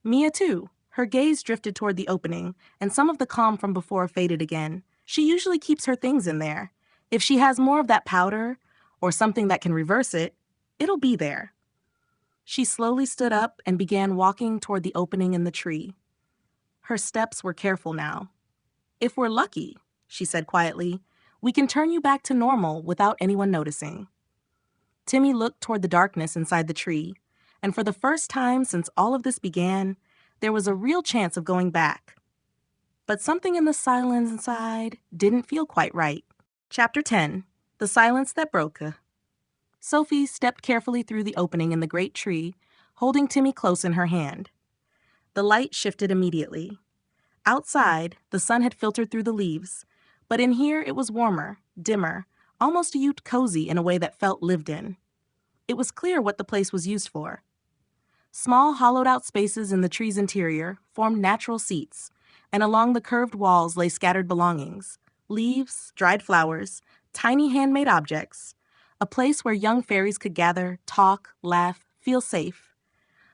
Mia, too. Her gaze drifted toward the opening, and some of the calm from before faded again. She usually keeps her things in there. If she has more of that powder, or something that can reverse it, it'll be there. She slowly stood up and began walking toward the opening in the tree. Her steps were careful now. If we're lucky, she said quietly, we can turn you back to normal without anyone noticing. Timmy looked toward the darkness inside the tree, and for the first time since all of this began, there was a real chance of going back. But something in the silence inside didn't feel quite right. Chapter 10. The Silence That Broke. Sophie stepped carefully through the opening in the great tree, holding Timmy close in her hand. The light shifted immediately. Outside, the sun had filtered through the leaves, but in here it was warmer, dimmer, almost a cozy in a way that felt lived in. It was clear what the place was used for. Small hollowed-out spaces in the tree's interior formed natural seats, and along the curved walls lay scattered belongings, leaves, dried flowers, tiny handmade objects, a place where young fairies could gather, talk, laugh, feel safe.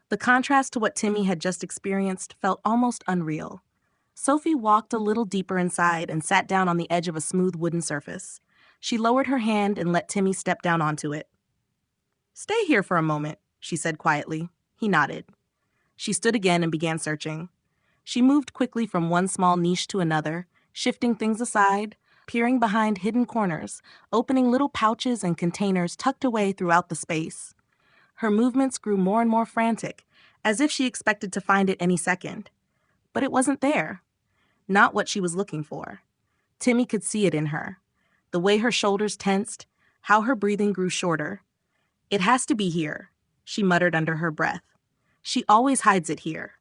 The contrast to what Timmy had just experienced felt almost unreal. Sophie walked a little deeper inside and sat down on the edge of a smooth wooden surface. She lowered her hand and let Timmy step down onto it. Stay here for a moment, she said quietly. He nodded. She stood again and began searching. She moved quickly from one small niche to another, shifting things aside, peering behind hidden corners, opening little pouches and containers tucked away throughout the space. Her movements grew more and more frantic, as if she expected to find it any second. But it wasn't there. Not what she was looking for. Timmy could see it in her. The way her shoulders tensed, how her breathing grew shorter. "It has to be here," she muttered under her breath. "She always hides it here."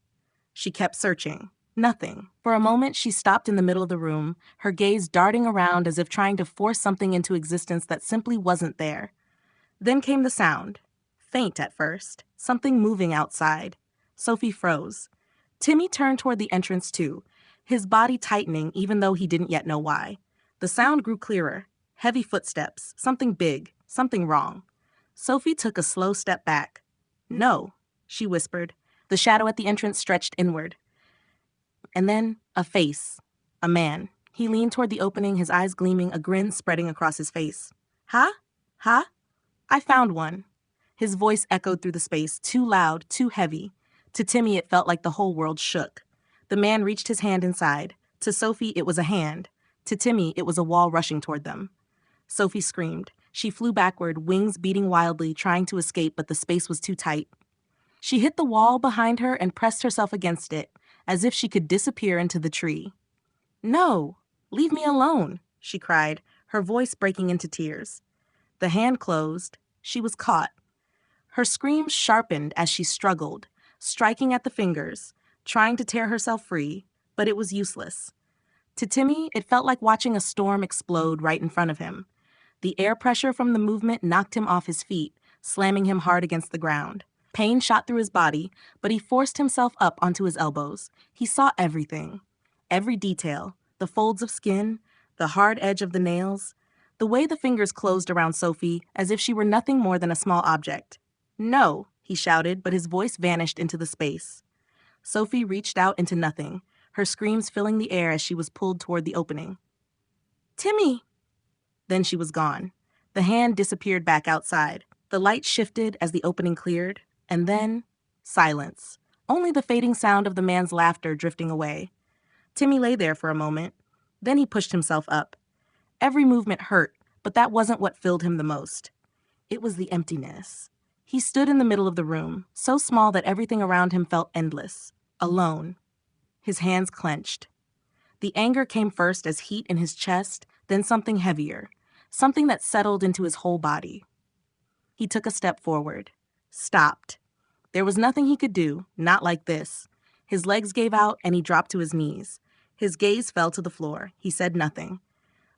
She kept searching. Nothing. For a moment, she stopped in the middle of the room, her gaze darting around as if trying to force something into existence that simply wasn't there. Then came the sound. Faint at first. Something moving outside. Sophie froze. Timmy turned toward the entrance too, his body tightening even though he didn't yet know why. The sound grew clearer. Heavy footsteps. Something big. Something wrong. Sophie took a slow step back. "No," she whispered. The shadow at the entrance stretched inward. And then, a face. A man. He leaned toward the opening, his eyes gleaming, a grin spreading across his face. "Huh? Huh? I found one." His voice echoed through the space, too loud, too heavy. To Timmy, it felt like the whole world shook. The man reached his hand inside. To Sophie, it was a hand. To Timmy, it was a wall rushing toward them. Sophie screamed. She flew backward, wings beating wildly, trying to escape, but the space was too tight. She hit the wall behind her and pressed herself against it, as if she could disappear into the tree. "No, leave me alone," she cried, her voice breaking into tears. The hand closed. She was caught. Her screams sharpened as she struggled, striking at the fingers, trying to tear herself free, but it was useless. To Timmy, it felt like watching a storm explode right in front of him. The air pressure from the movement knocked him off his feet, slamming him hard against the ground. Pain shot through his body, but he forced himself up onto his elbows. He saw everything. Every detail. The folds of skin, the hard edge of the nails, the way the fingers closed around Sophie as if she were nothing more than a small object. "No," he shouted, but his voice vanished into the space. Sophie reached out into nothing, her screams filling the air as she was pulled toward the opening. "Timmy!" Then she was gone. The hand disappeared back outside. The light shifted as the opening cleared, and then silence. Only the fading sound of the man's laughter drifting away. Timmy lay there for a moment. Then he pushed himself up. Every movement hurt, but that wasn't what filled him the most. It was the emptiness. He stood in the middle of the room, so small that everything around him felt endless. Alone. His hands clenched. The anger came first as heat in his chest, then something heavier. Something that settled into his whole body. He took a step forward. Stopped. There was nothing he could do, not like this. His legs gave out and he dropped to his knees. His gaze fell to the floor. He said nothing.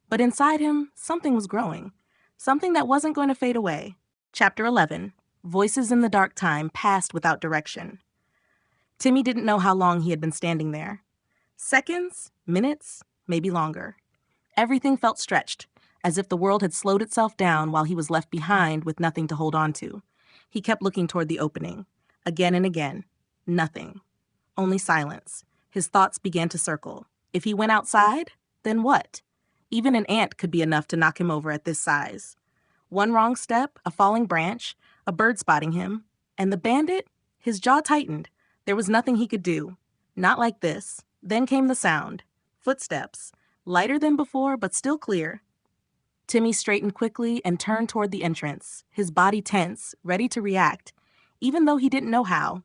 But inside him, something was growing. Something that wasn't going to fade away. Chapter 11. Voices in the Dark Time passed without direction. Timmy didn't know how long he had been standing there. Seconds? Minutes? Maybe longer. Everything felt stretched, as if the world had slowed itself down while he was left behind with nothing to hold on to. He kept looking toward the opening. Again and again. Nothing. Only silence. His thoughts began to circle. If he went outside, then what? Even an ant could be enough to knock him over at this size. One wrong step, a falling branch, a bird spotting him. And the bandit? His jaw tightened. There was nothing he could do. Not like this. Then came the sound. Footsteps. Lighter than before, but still clear. Timmy straightened quickly and turned toward the entrance, his body tense, ready to react, even though he didn't know how.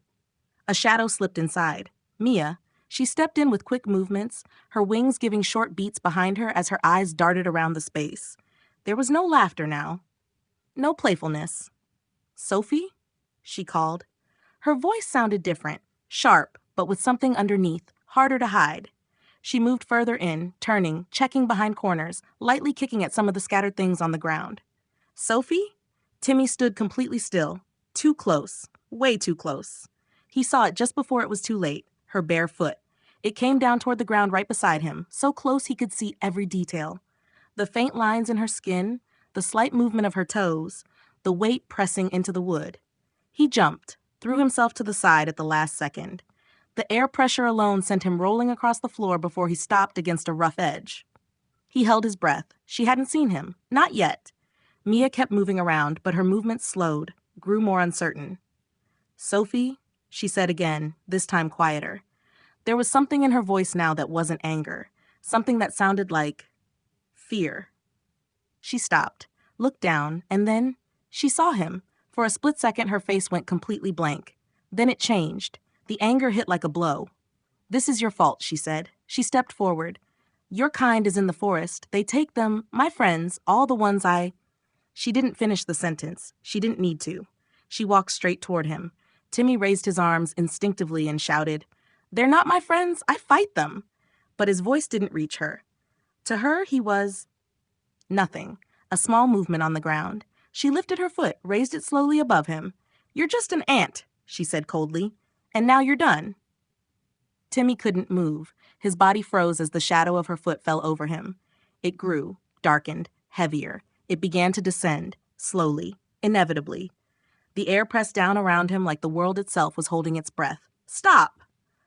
A shadow slipped inside. Mia. She stepped in with quick movements, her wings giving short beats behind her as her eyes darted around the space. There was no laughter now. No playfulness. "Sophie?" she called. Her voice sounded different, sharp, but with something underneath, harder to hide. She moved further in, turning, checking behind corners, lightly kicking at some of the scattered things on the ground. "Sophie?" Timmy stood completely still. Too close. Way too close. He saw it just before it was too late. Her bare foot. It came down toward the ground right beside him, so close he could see every detail. The faint lines in her skin, the slight movement of her toes, the weight pressing into the wood. He jumped, threw himself to the side at the last second. The air pressure alone sent him rolling across the floor before he stopped against a rough edge. He held his breath. She hadn't seen him. Not yet. Mia kept moving around, but her movements slowed, grew more uncertain. "Sophie?" she said again, this time quieter. There was something in her voice now that wasn't anger, something that sounded like fear. She stopped, looked down, and then she saw him. For a split second, her face went completely blank. Then it changed. The anger hit like a blow. "This is your fault," she said. She stepped forward. "Your kind is in the forest. They take them, my friends, all the ones I—" She didn't finish the sentence. She didn't need to. She walked straight toward him. Timmy raised his arms instinctively and shouted, "They're not my friends. I fight them." But his voice didn't reach her. To her, he was nothing. A small movement on the ground. She lifted her foot, raised it slowly above him. "You're just an ant," she said coldly. "And now you're done." Timmy couldn't move. His body froze as the shadow of her foot fell over him. It grew, darkened, heavier. It began to descend, slowly, inevitably. The air pressed down around him like the world itself was holding its breath. "Stop!"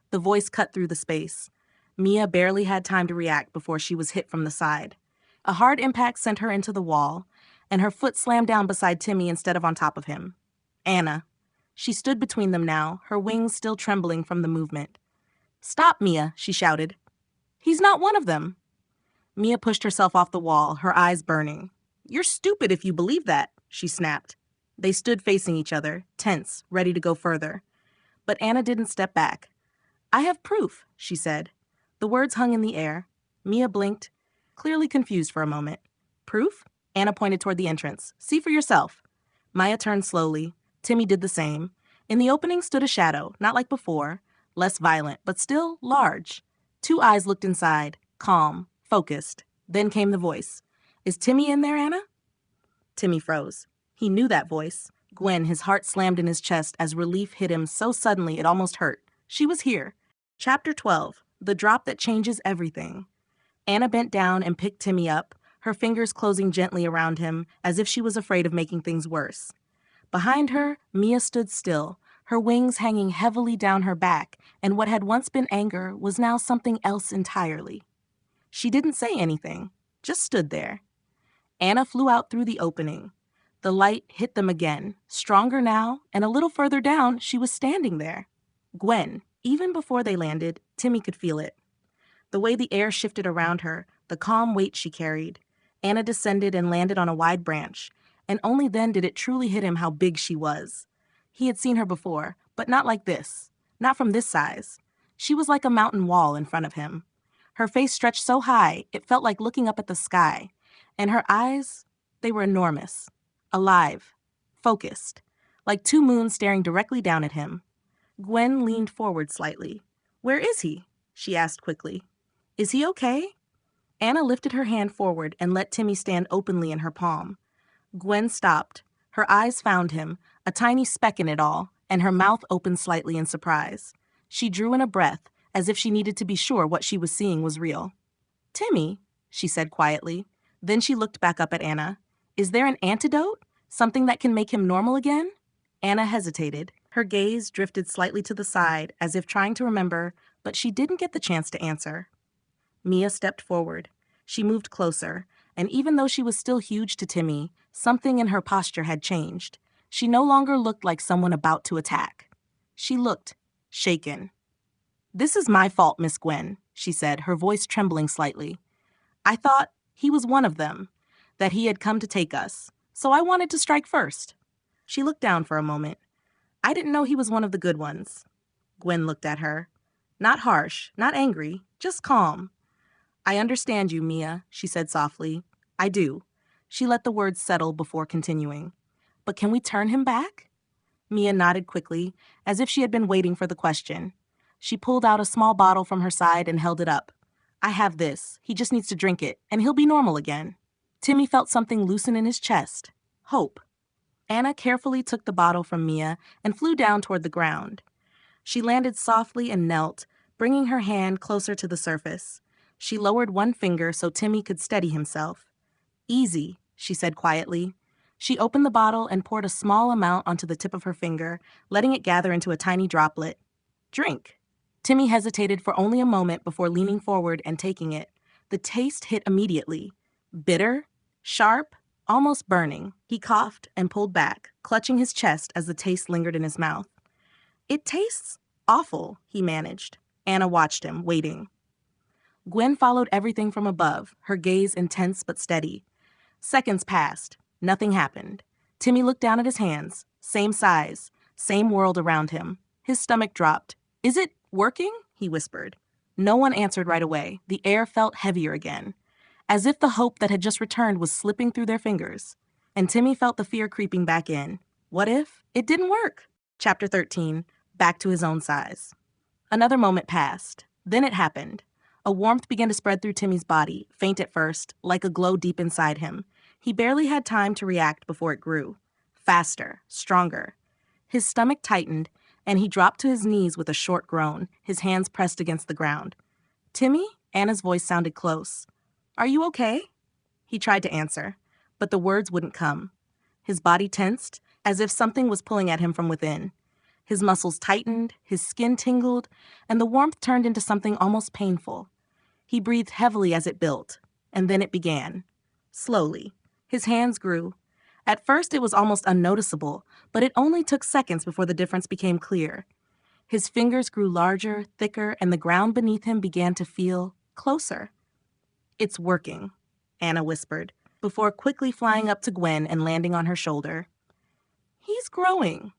The voice cut through the space. Mia barely had time to react before she was hit from the side. A hard impact sent her into the wall, and her foot slammed down beside Timmy instead of on top of him. Anna. She stood between them now, her wings still trembling from the movement. "Stop, Mia," she shouted. "He's not one of them." Mia pushed herself off the wall, her eyes burning. "You're stupid if you believe that," she snapped. They stood facing each other, tense, ready to go further. But Anna didn't step back. "I have proof," she said. The words hung in the air. Mia blinked, clearly confused for a moment. "Proof?" Anna pointed toward the entrance. "See for yourself." Maya turned slowly. Timmy did the same. In the opening stood a shadow, not like before, less violent, but still large. Two eyes looked inside, calm, focused. Then came the voice. "Is Timmy in there, Anna?" Timmy froze. He knew that voice. Gwen, his heart slammed in his chest as relief hit him so suddenly it almost hurt. She was here. Chapter 12. The Drop That Changes Everything. Anna bent down and picked Timmy up, her fingers closing gently around him as if she was afraid of making things worse. Behind her, Mia stood still, her wings hanging heavily down her back, and what had once been anger was now something else entirely. She didn't say anything, just stood there. Anna flew out through the opening. The light hit them again, stronger now, and a little further down, she was standing there. Gwen. Even before they landed, Timmy could feel it. The way the air shifted around her, the calm weight she carried. Anna descended and landed on a wide branch, and only then did it truly hit him how big she was. He had seen her before, but not like this, not from this size. She was like a mountain wall in front of him. Her face stretched so high, it felt like looking up at the sky, and her eyes, they were enormous, alive, focused, like two moons staring directly down at him. Gwen leaned forward slightly. "Where is he?" she asked quickly. "Is he okay?" Anna lifted her hand forward and let Timmy stand openly in her palm. Gwen stopped. Her eyes found him, a tiny speck in it all, and her mouth opened slightly in surprise. She drew in a breath, as if she needed to be sure what she was seeing was real. "Timmy," she said quietly. Then she looked back up at Anna. "Is there an antidote? Something that can make him normal again?" Anna hesitated. Her gaze drifted slightly to the side, as if trying to remember, but she didn't get the chance to answer. Mia stepped forward. She moved closer, and even though she was still huge to Timmy, something in her posture had changed. She no longer looked like someone about to attack. She looked shaken. "This is my fault, Miss Gwen," she said, her voice trembling slightly. "I thought he was one of them, that he had come to take us, so I wanted to strike first." She looked down for a moment. "I didn't know he was one of the good ones." Gwen looked at her. Not harsh, not angry, just calm. "I understand you, Mia," she said softly. "I do." She let the words settle before continuing. "But can we turn him back?" Mia nodded quickly, as if she had been waiting for the question. She pulled out a small bottle from her side and held it up. "I have this. He just needs to drink it, and he'll be normal again." Timmy felt something loosen in his chest. Hope. Anna carefully took the bottle from Mia and flew down toward the ground. She landed softly and knelt, bringing her hand closer to the surface. She lowered one finger so Timmy could steady himself. "Easy," she said quietly. She opened the bottle and poured a small amount onto the tip of her finger, letting it gather into a tiny droplet. "Drink." Timmy hesitated for only a moment before leaning forward and taking it. The taste hit immediately. Bitter, sharp, almost burning. He coughed and pulled back, clutching his chest as the taste lingered in his mouth. It tastes awful, he managed. Anna watched him, waiting. Gwen followed everything from above, her gaze intense but steady. Seconds passed. Nothing happened. Timmy looked down at his hands. Same size. Same world around him. His stomach dropped. "Is it working?" he whispered. No one answered right away. The air felt heavier again, as if the hope that had just returned was slipping through their fingers. And Timmy felt the fear creeping back in. What if it didn't work? Chapter 13. Back to his own size. Another moment passed. Then it happened. A warmth began to spread through Timmy's body, faint at first, like a glow deep inside him. He barely had time to react before it grew. Faster, stronger. His stomach tightened, and he dropped to his knees with a short groan, his hands pressed against the ground. "Timmy?" Anna's voice sounded close. "Are you okay?" He tried to answer, but the words wouldn't come. His body tensed, as if something was pulling at him from within. His muscles tightened, his skin tingled, and the warmth turned into something almost painful. He breathed heavily as it built, and then it began. Slowly. His hands grew. At first it was almost unnoticeable, but it only took seconds before the difference became clear. His fingers grew larger, thicker, and the ground beneath him began to feel closer. "It's working," Anna whispered, before quickly flying up to Gwen and landing on her shoulder. "He's growing."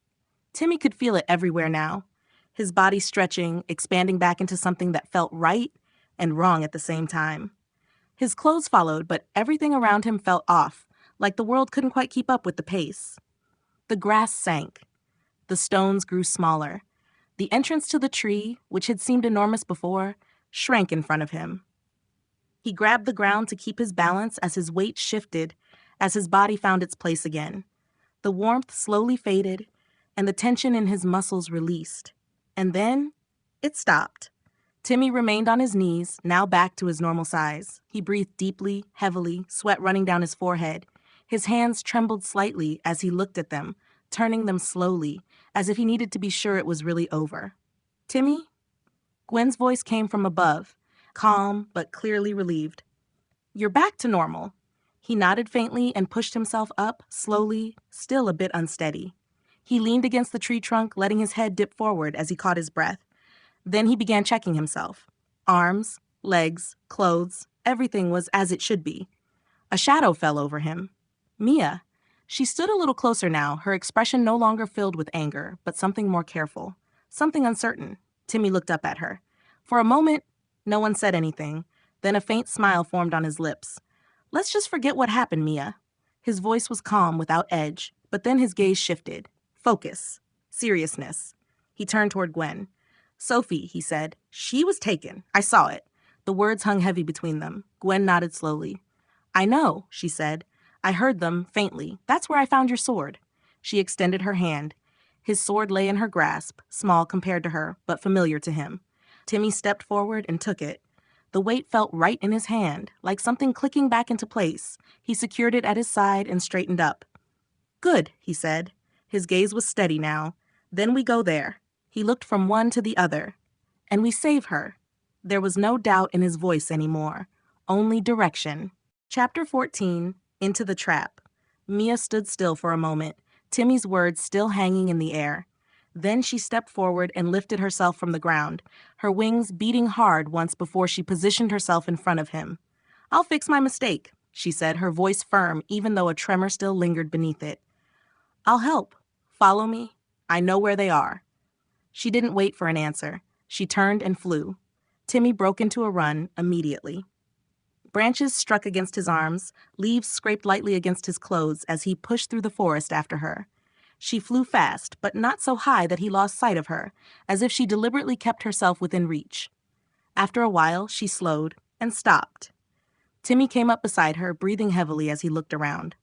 Timmy could feel it everywhere now, his body stretching, expanding back into something that felt right and wrong at the same time. His clothes followed, but everything around him felt off, like the world couldn't quite keep up with the pace. The grass sank. The stones grew smaller. The entrance to the tree, which had seemed enormous before, shrank in front of him. He grabbed the ground to keep his balance as his weight shifted, as his body found its place again. The warmth slowly faded, and the tension in his muscles released. And then, it stopped. Timmy remained on his knees, now back to his normal size. He breathed deeply, heavily, sweat running down his forehead. His hands trembled slightly as he looked at them, turning them slowly, as if he needed to be sure it was really over. "Timmy?" Gwen's voice came from above, calm but clearly relieved. "You're back to normal." He nodded faintly and pushed himself up, slowly, still a bit unsteady. He leaned against the tree trunk, letting his head dip forward as he caught his breath. Then he began checking himself. Arms, legs, clothes, everything was as it should be. A shadow fell over him. Mia. She stood a little closer now, her expression no longer filled with anger, but something more careful. Something uncertain. Timmy looked up at her. For a moment, no one said anything. Then a faint smile formed on his lips. "Let's just forget what happened, Mia." His voice was calm, without edge, but then his gaze shifted. Focus. Seriousness. He turned toward Gwen. "Sophie," he said. "She was taken. I saw it." The words hung heavy between them. Gwen nodded slowly. "I know," she said. "I heard them, faintly. That's where I found your sword." She extended her hand. His sword lay in her grasp, small compared to her, but familiar to him. Timmy stepped forward and took it. The weight felt right in his hand, like something clicking back into place. He secured it at his side and straightened up. "Good," he said. His gaze was steady now. "Then we go there." He looked from one to the other. "And we save her." There was no doubt in his voice anymore. Only direction. Chapter 14. Into the Trap. Mia stood still for a moment, Timmy's words still hanging in the air. Then she stepped forward and lifted herself from the ground, her wings beating hard once before she positioned herself in front of him. "I'll fix my mistake," she said, her voice firm even though a tremor still lingered beneath it. "I'll help. Follow me. I know where they are." She didn't wait for an answer. She turned and flew. Timmy broke into a run immediately. Branches struck against his arms, leaves scraped lightly against his clothes as he pushed through the forest after her. She flew fast, but not so high that he lost sight of her, as if she deliberately kept herself within reach. After a while, she slowed and stopped. Timmy came up beside her, breathing heavily as he looked around.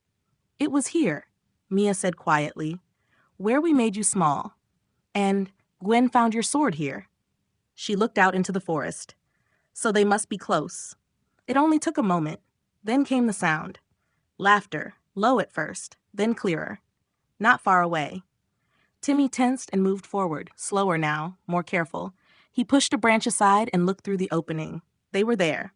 "It was here," Mia said quietly, "where we made you small. And Gwen found your sword here." She looked out into the forest. So they must be close. It only took a moment. Then came the sound. Laughter, low at first, then clearer. Not far away. Timmy tensed and moved forward, slower now, more careful. He pushed a branch aside and looked through the opening. They were there.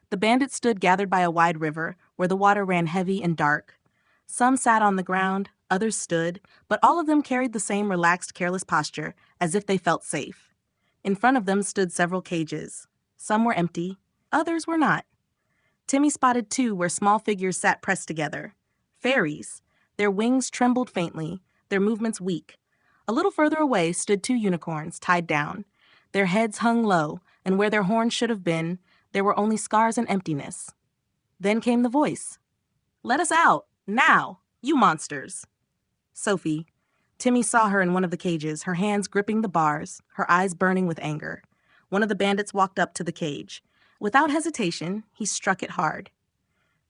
The bandits stood gathered by a wide river, where the water ran heavy and dark. Some sat on the ground, Others stood, but all of them carried the same relaxed, careless posture, as if they felt safe. In front of them stood several cages. Some were empty, others were not. Timmy spotted two where small figures sat pressed together. Fairies. Their wings trembled faintly, their movements weak. A little further away stood two unicorns, tied down. Their heads hung low, and where their horns should have been, there were only scars and emptiness. Then came the voice. "Let us out, now, you monsters." Sophie. Timmy saw her in one of the cages, her hands gripping the bars, her eyes burning with anger. One of the bandits walked up to the cage. Without hesitation, he struck it hard.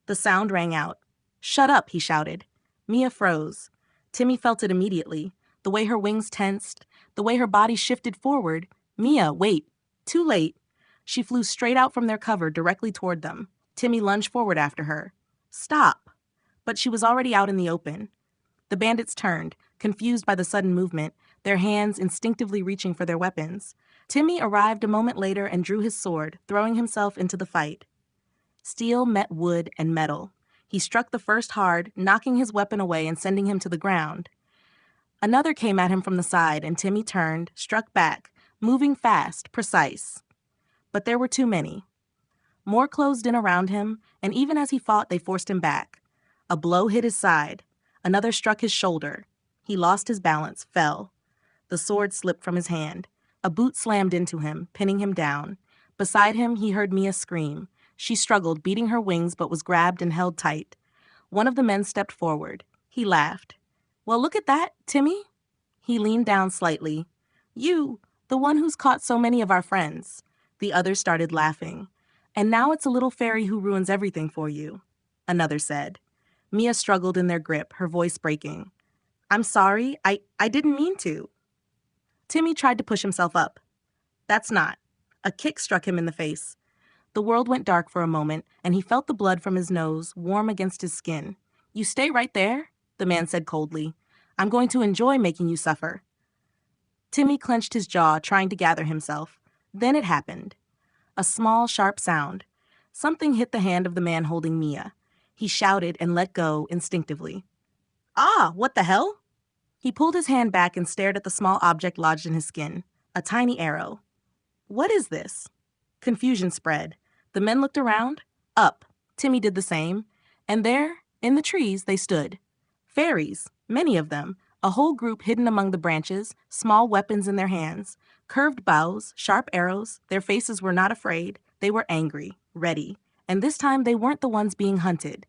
The sound rang out. "Shut up," he shouted. Mia froze. Timmy felt it immediately, the way her wings tensed, the way her body shifted forward. Mia, wait. Too late. She flew straight out from their cover directly toward them. Timmy lunged forward after her. "Stop." But she was already out in the open. The bandits turned, confused by the sudden movement, their hands instinctively reaching for their weapons. Timmy arrived a moment later and drew his sword, throwing himself into the fight. Steel met wood and metal. He struck the first hard, knocking his weapon away and sending him to the ground. Another came at him from the side, and Timmy turned, struck back, moving fast, precise. But there were too many. More closed in around him, and even as he fought, they forced him back. A blow hit his side. Another struck his shoulder. He lost his balance, fell. The sword slipped from his hand. A boot slammed into him, pinning him down. Beside him, he heard Mia scream. She struggled, beating her wings, but was grabbed and held tight. One of the men stepped forward. He laughed. "Well, look at that, Timmy." He leaned down slightly. "You, the one who's caught so many of our friends." The others started laughing. "And now it's a little fairy who ruins everything for you," another said. Mia struggled in their grip, her voice breaking. "I'm sorry, I didn't mean to." Timmy tried to push himself up. "That's not." A kick struck him in the face. The world went dark for a moment, and he felt the blood from his nose warm against his skin. "You stay right there," the man said coldly. "I'm going to enjoy making you suffer." Timmy clenched his jaw, trying to gather himself. Then it happened. A small, sharp sound. Something hit the hand of the man holding Mia. He shouted and let go instinctively. "Ah, what the hell?" He pulled his hand back and stared at the small object lodged in his skin. A tiny arrow. "What is this?" Confusion spread. The men looked around. Up. Timmy did the same. And there, in the trees, they stood. Fairies, many of them, a whole group hidden among the branches, small weapons in their hands. Curved bows, sharp arrows. Their faces were not afraid. They were angry, ready. And this time they weren't the ones being hunted.